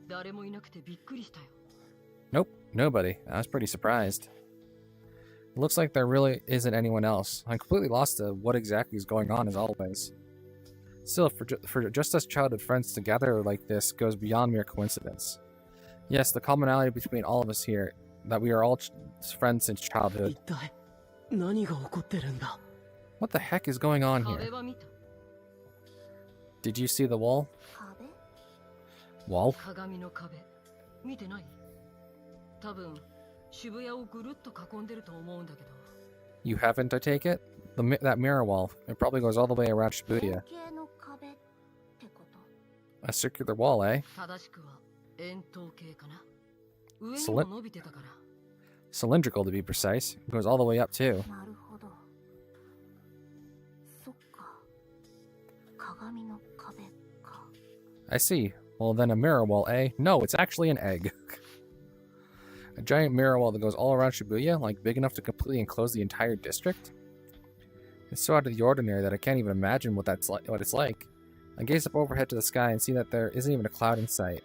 誰もいなくてびっくりしたよ。 Nope, nobody. I was pretty surprised. It looks like there really isn't anyone else. I'm completely lost to what exactly is going on as always. Still, for just us childhood friends to gather like this goes beyond mere coincidence. Yes, the commonality between all of us here, that we are all friends since 一 childhood. 体何が起こってるんだ？ What the heck is going on 壁 here? は見た。 Did you see the wall? 壁？ Wall? 鏡の壁。見てない？多分、渋谷をぐるっと囲んでると思うんだけど。 You haven't, I take it? That mirror wall. It probably goes all the way around 円 Shibuya. 形の壁ってこと？ A circular wall, eh? 正しくは円筒形かな。上に So も let- 伸びてたから。 Cylindrical to be precise. It goes all the way up too. なるほど。そっか。鏡の壁か。 I see. Well, then a mirror wall, eh? No, it's actually an egg. A giant mirror wall that goes all around Shibuya, like big enough to completely enclose the entire district? It's so out of the ordinary that I can't even imagine what it's like. I gaze up overhead to the sky and see that there isn't even a cloud in sight.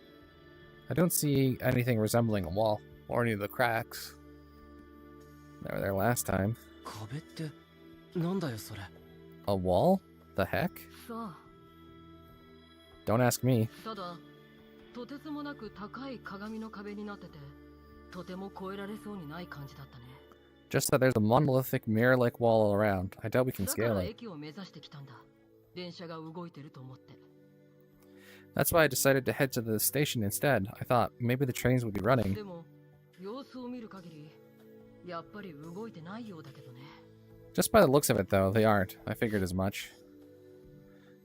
I don't see anything resembling a wall, or any of the cracks. They were there last time. 壁ってなんだよそれ。 A wall? The heck? さあ、 Don't ask me. ただ、とてつもなく高い鏡の壁になってて、とても越えられそうにない感じだったね。 Just that there's a monolithic mirror-like wall all around. I doubt we can だか scale ら it. 駅を目指してきたんだ。電車が動いてると思って。 That's why I decided to head to the station instead. I thought maybe the trains would be running. でも、様子を見る限り、やっぱり動いてないようだけどね。 Just by the looks of it, though, they aren't. I figured as much.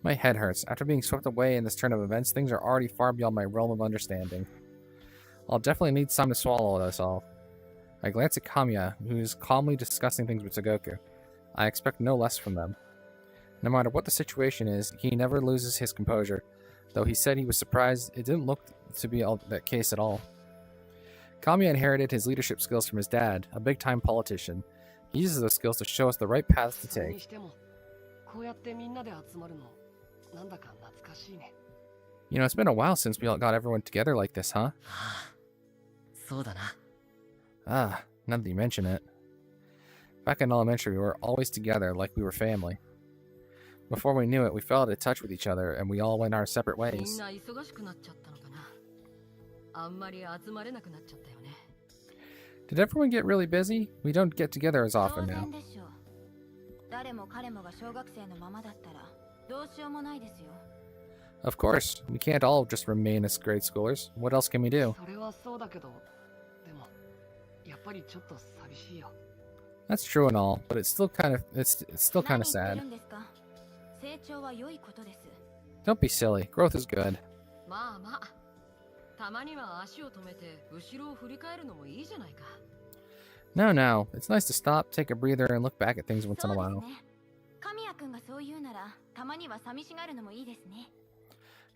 My head hurts. After being swept away in this turn of events, things are already far beyond my realm of understanding. I'll definitely need time to swallow this all. I glance at Kamiya, who is calmly discussing things with Togoku. I expect no less from them. No matter what the situation is, he never loses his composure, though he said he was surprised it didn't look to be that case at all. Kamiya inherited his leadership skills from his dad, a big-time politician. He uses those skills to show us the right paths to それに take. しても、こうやってみんなで集まるの、なんだか懐かしいね。 You know, it's been a while since we all got everyone together like this, huh? はあ、そうだな。 Ah, now that you mention it. Back in elementary, we were always together like we were family. Before we knew it, we fell out of touch with each other, and we all went our separate みん ways. な忙しくなっちゃったのかな。あんまり集まれなくなっちゃったよね。 Did everyone get really busy? We don't get together as 当 often now. 然でしょう。誰も彼もが小学生のままだったらどうしようもないですよ。 Of course, we can't all just remain as grade schoolers. What else can we do? それはそうだけど、でもやっぱりちょっと寂しいよ。 That's true and all, but it's still kind of still kind of 何言って sad. るんですか。成長は良いことです。 Don't be silly. Growth is good. まあまあ。たまには足を止めて後ろを振り返るのもいいじゃないか。 No, no. It's nice to stop, take a breather, and look back at things once そ in う a です while. ね。神谷くんがそう言うなら、たまには寂しがるのもいいですね。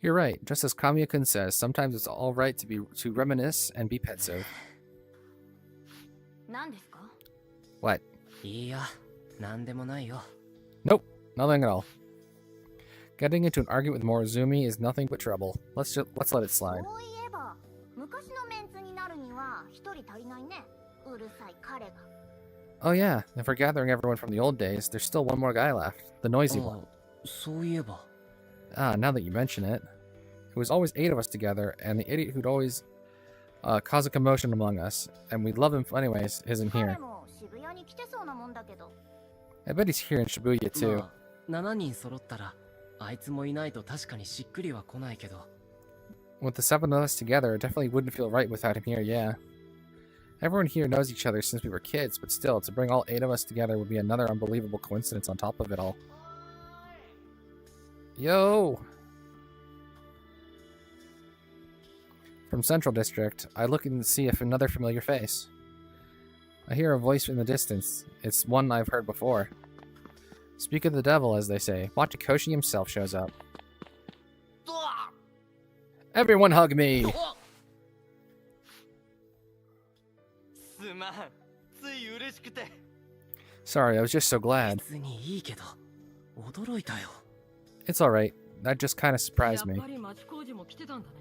You're right. Just as Kamiya-kun says, sometimes it's all right to reminisce and be pensive. 何ですか。 What? いや、なんでもないよ。 Nope, nothing at all. Getting into an argument with Morozumi is nothing but trouble. Let's let it slide. そういえば、昔のメンツになるには一人足りないね。うるさい彼が。 Oh yeah, if we're gathering everyone from the old days, there's still one more guy left. The noisy あ one. そういえば。 Ah, now that you mention it. It was always 8 of us together, and the idiot who'd always cause a commotion among us, and we'd love him anyways, isn't 彼 here. も渋谷に来てそうなもんだけど。 I bet he's here in Shibuya too. まあ、7人揃ったら、あいつもいないと確かにしっくりは来ないけど。 With the 7 of us together, it definitely wouldn't feel right without him here, yeah. Everyone here knows each other since we were kids, but still, to bring all 8 of us together would be another unbelievable coincidence on top of it all. Yo! From Central District, I look and see another familiar face. I hear a voice in the distance. It's one I've heard before. Speak of the devil, as they say. Watakoshi himself shows up. Everyone hug me! すまん、つい嬉しくて。 Sorry, I was just so glad. 別にいいけど、驚いたよ。 It's alright. That just kinda や surprised っ me. ぱり町工事も来てたんだね。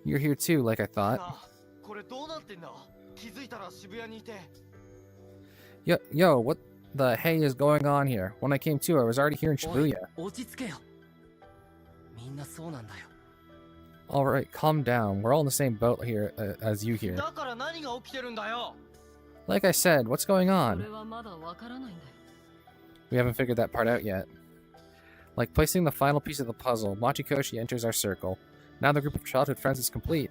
You're here too, like I thought. あ、これどうなってんだ。気づいたら渋谷にいて。 Yo, what the hey is going on here? When I came to, I was already here in おい Shibuya. 落ち着けよ。みんなそうなんだよ。 Alright, calm down. We're all in the same boat here as you here. だから何が起きてるんだよ。 Like I said, what's going そ on? れはまだわからないんだよ。 We haven't figured that part out yet. Like placing the final piece of the puzzle, Machikoshi enters our circle. Now the group of childhood friends is complete.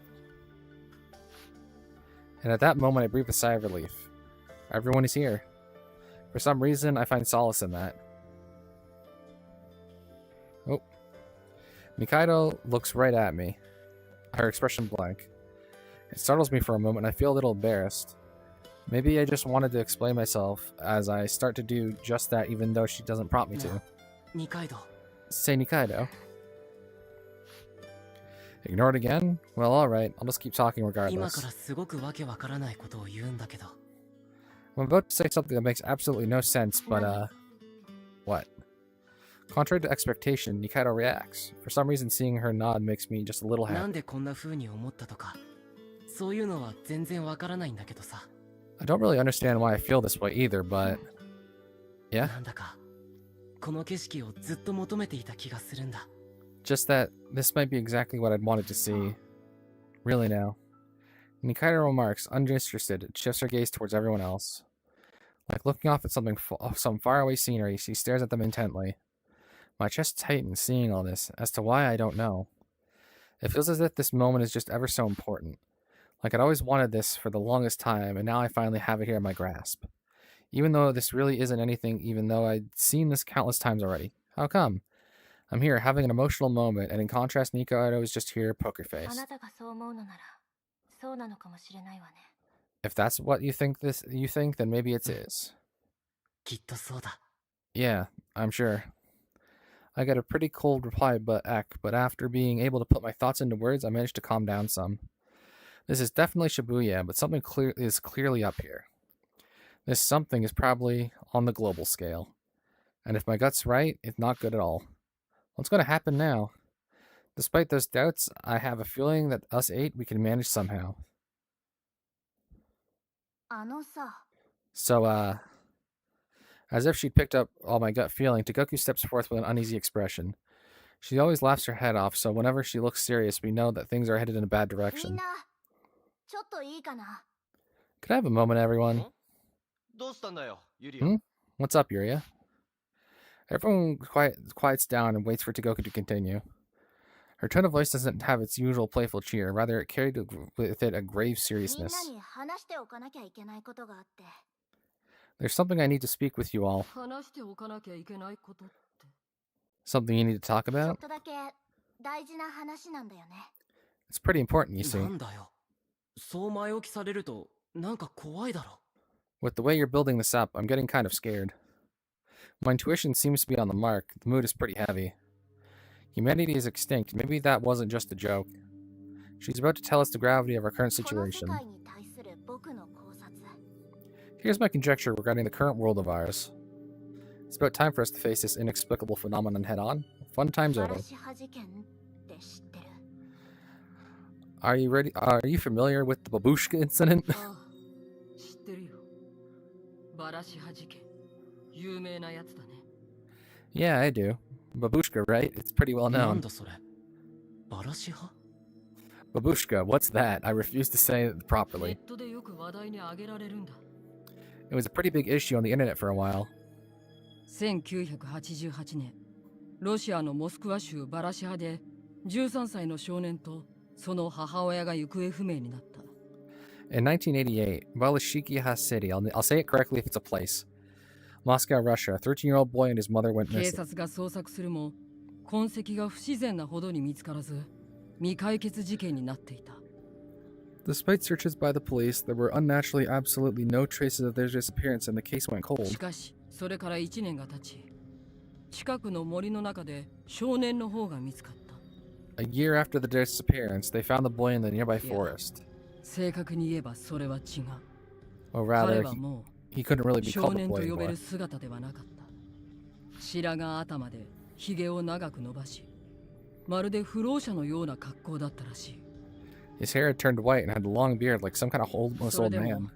And at that moment, I breathe a sigh of relief. Everyone is here. For some reason, I find solace in that. Oh. Mikaido looks right at me, her expression blank. It startles me for a moment, and I feel a little embarrassed. Maybe I just wanted to explain myself as I start to do just that even though she doesn't prompt me to. 二階堂。 Say Nikaido. Ignore it again? Well, alright. I'll just keep talking 今 regardless. からすごくわけわからないことを言うんだけど。 I'm about to say something that makes absolutely no sense, but, what? Contrary to expectation, Nikaido reacts. For some reason, seeing her nod makes me just a little なん happy. でこんな風に思ったとか、そういうのは全然わからないんだけどさ。 I don't really understand why I feel this way either, but... Yeah? なんだか、この景色をずっと求めていた気がするんだ。 Just that this might be exactly what I'd wanted to see. Really now. Nikaido remarks, uninterested, shifts her gaze towards everyone else. Like looking off at some faraway scenery, she stares at them intently. My chest tightens seeing all this, as to why I don't know. It feels as if this moment is just ever so important. Like I'd always wanted this for the longest time, and now I finally have it here in my grasp. Even though this really isn't anything, even though I'd seen this countless times already. How come? I'm here having an emotional moment, and in contrast, Nikaido is just here, poker あ face. なたがそう思うのなら、そうなのかもしれないわね。 If that's what you think, then maybe it is. きっとそうだ。 Yeah, I'm sure. I got a pretty cold reply, but after being able to put my thoughts into words, I managed to calm down some. This is definitely Shibuya, but something is clearly up here. This something is probably on the global scale. And if my gut's right, it's not good at all. What's going to happen now? Despite those doubts, I have a feeling that us 8, we can manage somehow. あのさ、 So, As if she'd picked up all my gut feeling, Togoku steps forth with an uneasy expression. She always laughs her head off, so whenever she looks serious, we know that things are headed in a bad みん direction. なちょっといいかな。 Could I have a moment, everyone? どうしたんだよ、ユリア。 Hmm? What's up, Yuria? Everyone quiets down and waits for Togoku to continue. Her tone of voice doesn't have its usual playful cheer, rather it carried with it a grave みんな seriousness. に話しておかなきゃいけないことがあって。 There's something I need to speak with you all. 話しておかなきゃいけないことって。 Something you need to talk ちょ about? っとだけ大事な話なんだよね。 It's pretty important, you な see. んだよ。そう前置きされると、なんか怖いだろ。 With the way you're building this up, I'm getting kind of scared. My intuition seems to be on the mark. The mood is pretty heavy. Humanity is extinct. Maybe that wasn't just a joke. She's about to tell us the gravity of our current この世 situation. 界に対する僕の考察。 Here's my conjecture regarding the current world of ours. It's about time for us to face this inexplicable phenomenon head on. Fun times バ over. ラシハ事件って知ってる？ Are you ready? Are you familiar with the babushka incident? ああ、知ってるよ。バラシハ事件。有名なやつだね。 Yeah, I do. Babushka, right? It's pretty well なん known. だそれ。バラシ派 Babushka, what's that? I refuse to say it ネ properly. ットでよく話題に上げられるんだ。 It was a pretty big issue on the internet for a while. 1988年、ロシアのモスクワ州バラシハで13歳の少年とその母親が行方不明になった。 In 1988, Balashikha City, I'll say it correctly if it's a place. Moscow, Russia, a 13-year-old boy and his mother went 警 missing. 察が捜索するも痕跡が不自然なほどに見つからず未解決事件になっていた。 Despite searches by the police, there were unnaturally absolutely no traces of their disappearance and the case went し cold. かしそれから1年が経ち近くの森の中で少年の方が見つかった。 A year after the disappearance, they found the boy in the nearby Yeah. forest. 正確に言えばそれは違う。 Or 彼 rather, はも he couldn't really う be 少 called a 年と boy 呼べ anymore. る姿ではなかった。白髪頭でひげを長く伸ばしまるで不老者のような格好だったらしい。 His hair had turned white and had a long beard like some kind of almost それ old でも man.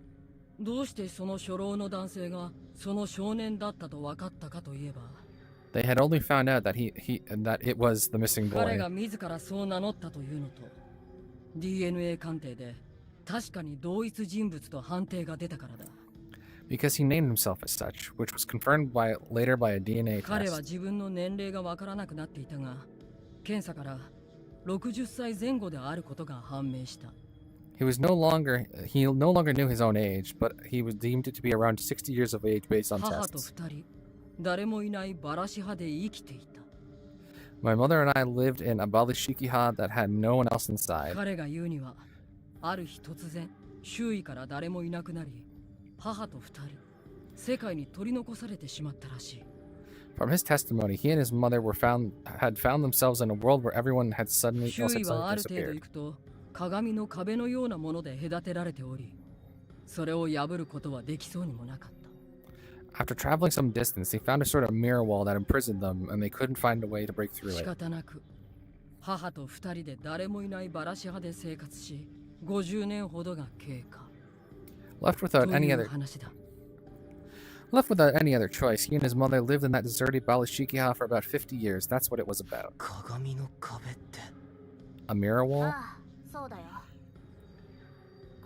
どうしてその初老の男性がその少年だったと分かったかといえば They had only found out that that it was the missing 彼 boy が自らそう名乗ったというのと DNA 鑑定で確かに同一人物と判定が出たからだ。 because he named himself as such, which was confirmed later by a DNA 彼は test. 自分の年齢が分からなくなっていたが検査から60歳前後であることが判明した。 He no longer knew his own age, but he was deemed to be around 60 years of age based on 母と tests. 2人誰もいないバラシ派で生きていた。 My mother and I lived in a Balishikha that had no one else inside. 彼が言うにはある日突然周囲から誰もいなくなり母と2人世界に取り残されてしまったらしい。 From his testimony, he and his mother had found themselves in a world where everyone had suddenly 周囲はある程度 disappeared. 行くと鏡の壁のようなもので隔てられておりそれを破ることはできそうにもなかった。 After traveling some distance, they found a sort of mirror wall that imprisoned them, and they couldn't find a way to break through 仕 it. 方なく母と2人で誰もいないバラシ派で生活し50年ほどが経過 Left と without any いう other 話だ。 Left without any other choice, he and his mother lived in that deserted Balishikha for about 50 years. That's what it was about. 鏡の壁って A mirror wall? ああ、そうだよ。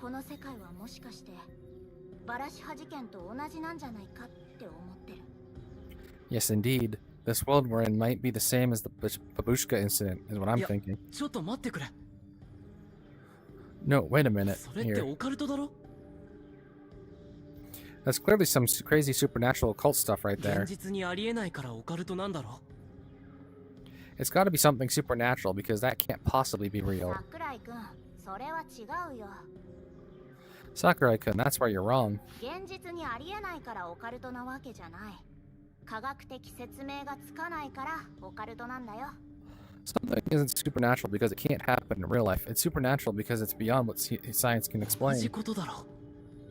この世界はもしかしてバラシハ事件と同じなんじゃないかって思ってる。 Yes, indeed. This world we're in might be the same as the Babushka incident, is what I'm Yeah. thinking. ちょっと待ってくれ。 No, wait a minute. それって Here. オカルトだろ？ That's clearly some crazy supernatural occult stuff right 現 there. 実にありえないからオカルトなんだろ？ It's got to be something supernatural because that can't possibly be real. 桜井くん、それは違うよ。 Sakurai-kun, that's where you're wrong. 現実にありえないからオカルトなわけじゃない。科学的説明がつかないからオカルトなんだよ。 Something isn't supernatural because it can't happen in real life. It's supernatural because it's beyond what science can 同じ explain. ことだろ。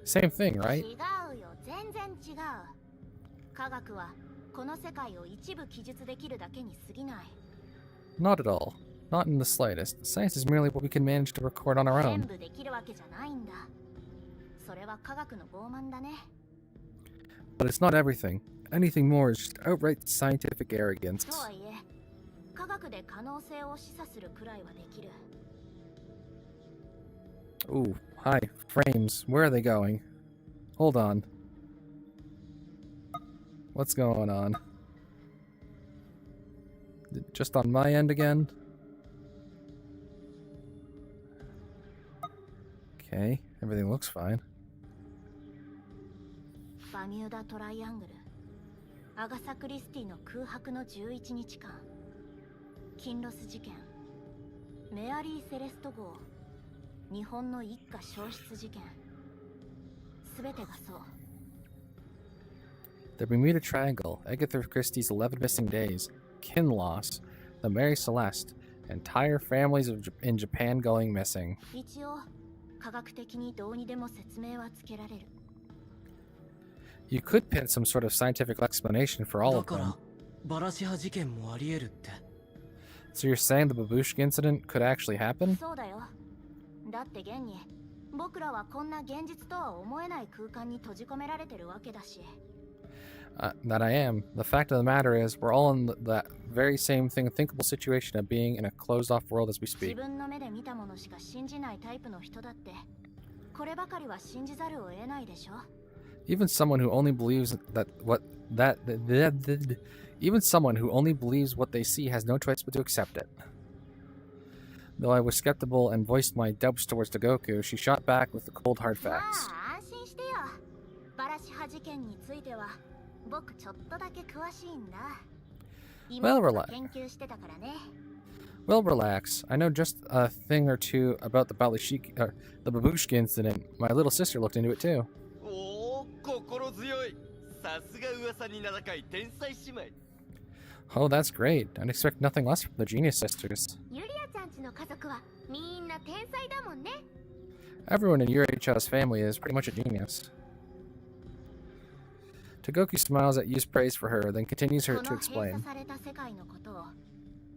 Same thing, right? 違うよ、全然違う。科学はこの世界を一部記述できるだけに過ぎない。 Not at all. Not in the slightest. Science is merely what we can manage to record on our 全 own. 部できるわけじゃないんだ。それは科学の傲慢だね。 But it's not everything. Anything more is just outright scientific arrogance. とはいえ科学で可能性を示唆するくらいはできる。 Ooh, hi, frames. Where are they going? Hold on. What's going on? Just on my end again? Okay, everything looks fine. バミューダトライアングル、アガサ・クリスティの空白の11日間、キンロス事件、メアリー・セレスト号、日本の一家消失事件、すべてがそう。 The Bermuda Triangle, Agatha Christie's 11 missing days, kin loss, the Mary Celeste, entire families in Japan going missing. 一応科学的にどうにでも説明はつけられる。 You could pin some sort of scientific explanation for all だ of か them. らバラシ派事件もあり得るって。 So you're saying the Babushka incident could actually happen? そうだよ。だって現に僕らはこんな現実とは思えない空間に閉じ込められてるわけだし。 That I am. The fact of the matter is, we're all in that very same thinkable situation of being in a closed-off world as we 自 speak. 分の目で見たものしか信じないタイプの人だってこればかりは信じざるを得ないでしょ。 Even someone who only believes even someone who only believes what they see has no choice but to accept it. Though I was skeptical and voiced my doubts towards Goku, she shot back with the cold hard ま facts. あ安心してよ。バラシ派事件については僕ちょっとだけ詳しいんだ。 Well, 妹が relax. 研究してたからね。 Well, relax. I know just a thing or two about the Babushka incident. My little sister looked into it too. おお心強い。さすが噂に名高い天才姉妹。 Oh, that's great. I'd expect nothing less from the Genius Sisters. ユリアちゃんちの家族はみんな天才だもんね。 Everyone in Yuricha's family is pretty much a genius. Togoku smiles at Yu's praise for her, then continues こ her の to 閉 explain. 鎖された世界のことを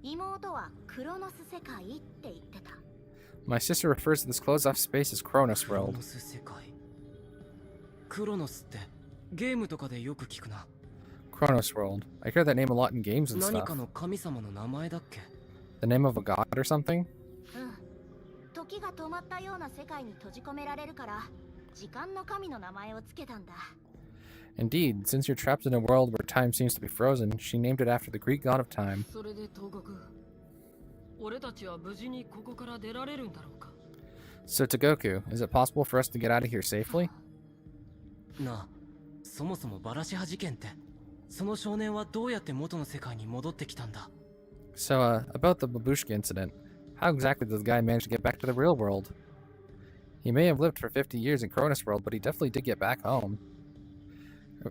妹はクロノス世界って言ってた。 My sister refers to this closed-off space as Chronos クロ World. ノス世界。クロノスってゲームとかでよく聞くな。 Chronos World. I hear that name a lot in games and 何 stuff. かの神様の名前だっけ？ The name of a god or something? うん。時が止まったような世界に閉じ込められるから時間の神の名前をつけたんだ。 Indeed, since you're trapped in a world where time seems to be frozen, she named it after the Greek god of time. それで東国俺たちは無事にここから出られるんだろうか。 So Togoku, is it possible for us to get out of here safely? なあ、そもそもバラシ派事件って、その少年はどうやって元の世界に戻ってきたんだ？ So, about the Babushka incident, how exactly did the guy manage to get back to the real world? He may have lived for 50 years in Chronos World, but he definitely did get back home.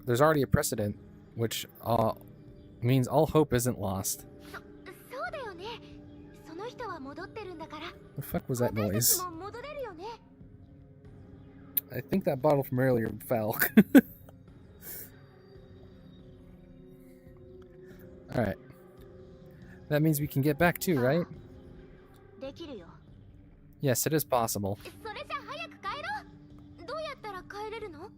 There's already a precedent, which means all hope isn't lost. そうだよね。その人は戻ってるんだから。 The fuck was that 私た noise? ちも戻れるよね。 I think that bottle from earlier fell. Alright. That means we can get back too, right? できるよ。 Yes, it is possible. それじゃ早く帰ろう。どうやったら帰れるの？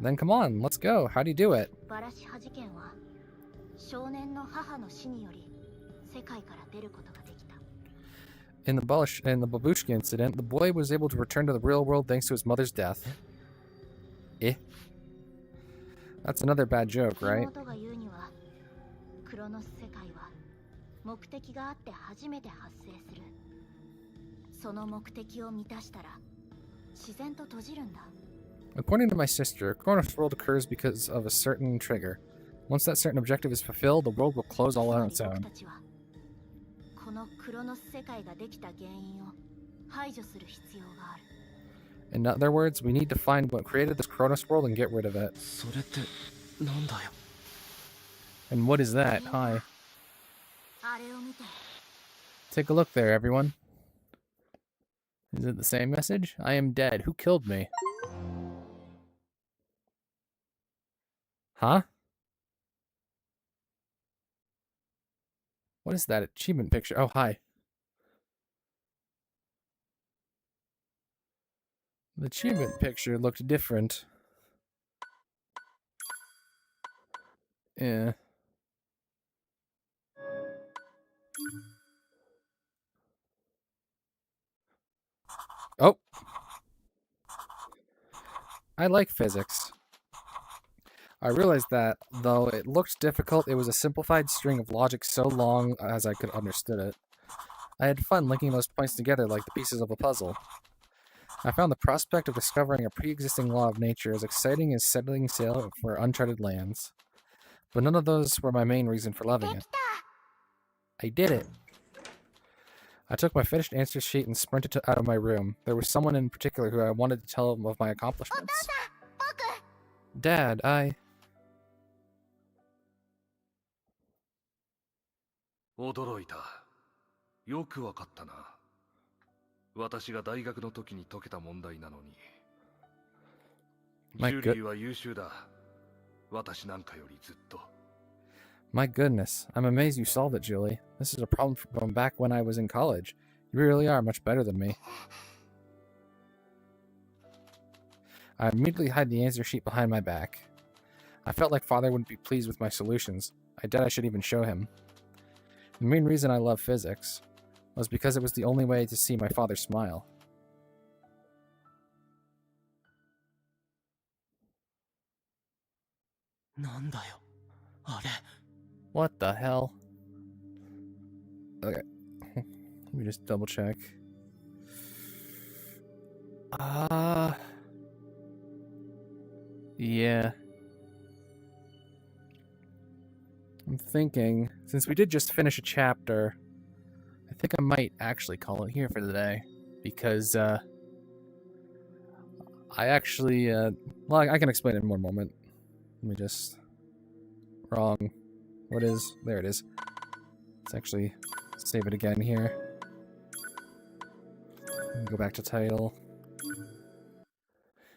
Then come on, let's go. How do you do it? バラシ派事件は少年の母の死により世界から出ることができた。 In the Babushka incident, the boy was able to return to the real world thanks to his mother's death. Eh? That's another bad joke, right? 妹が言うにはクロノス世界は目的があって初めて発生する。その目的を満たしたら自然と閉じるんだ。 According to my sister, Chronos World occurs because of a certain trigger. Once that certain objective is fulfilled, the world will close all on its つまり own. 僕たちはこのクロノス世界ができた原因を排除する必要がある。 In other words, we need to find what created this Chronos World and get rid of it. それってなんだよ。 And what is that? Hi. あれを見て。 Take a look there, everyone. Is it the same message? I am dead. Who killed me? Huh? What is that achievement picture? Oh, hi. The achievement picture looked different. Yeah. Oh! I like physics. I realized that, though it looked difficult, it was a simplified string of logic so long as I could understood it. I had fun linking those points together like the pieces of a puzzle. I found the prospect of discovering a pre-existing law of nature as exciting as setting sail for uncharted lands. But none of those were my main reason for loving it. I did it! I took my finished answer sheet and sprinted out of my room. There was someone in particular who I wanted to tell of my accomplishments. Dad, I... 驚いた。よくわかったな。私が大学の時に解けた問題なのに。ジュリーは優秀だ。私なんかよりずっと。My goodness, I'm amazed you solved it, Julie. This is a problem from back when I was in college. You really are much better than me. I immediately hid the answer sheet behind my back. I felt like Father wouldn't be pleased with my solutions. I doubt I should even show him. The main reason I love physics was because it was the only way to see my father smile. What the hell? Okay. Let me just double check. Yeah. I'm thinking, since we did just finish a chapter, I think I might actually call it here for the day. Because, I actually, well, I can explain it in one moment. Let me just... Wrong. What is... There it is. Let's actually save it again here. Go back to title.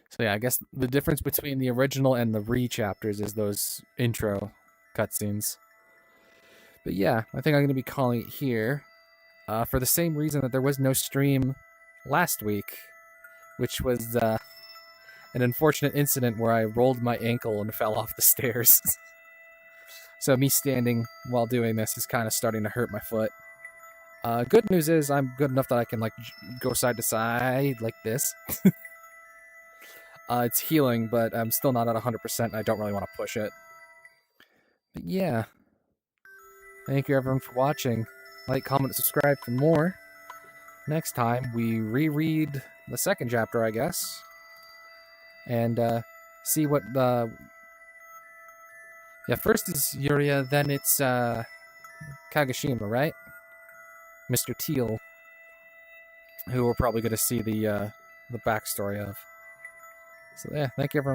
So yeah, I guess the difference between the original and the re-chapters is those intro cutscenes. But yeah, I think I'm going to be calling it here. For the same reason that there was no stream last week, which was an unfortunate incident where I rolled my ankle and fell off the stairs. So me standing while doing this is kind of starting to hurt my foot. Good news is I'm good enough that I can like go side to side like this. It's healing, but I'm still not at 100% and I don't really want to push it. But yeah. Thank you everyone for watching. Like, comment, subscribe for more. Next time, we reread the second chapter, I guess. And see what the... Yeah, first is Yuria, then it's Kagoshima, right? Mr. Teal. Who we're probably going to see the backstory of. So yeah, thank you everyone.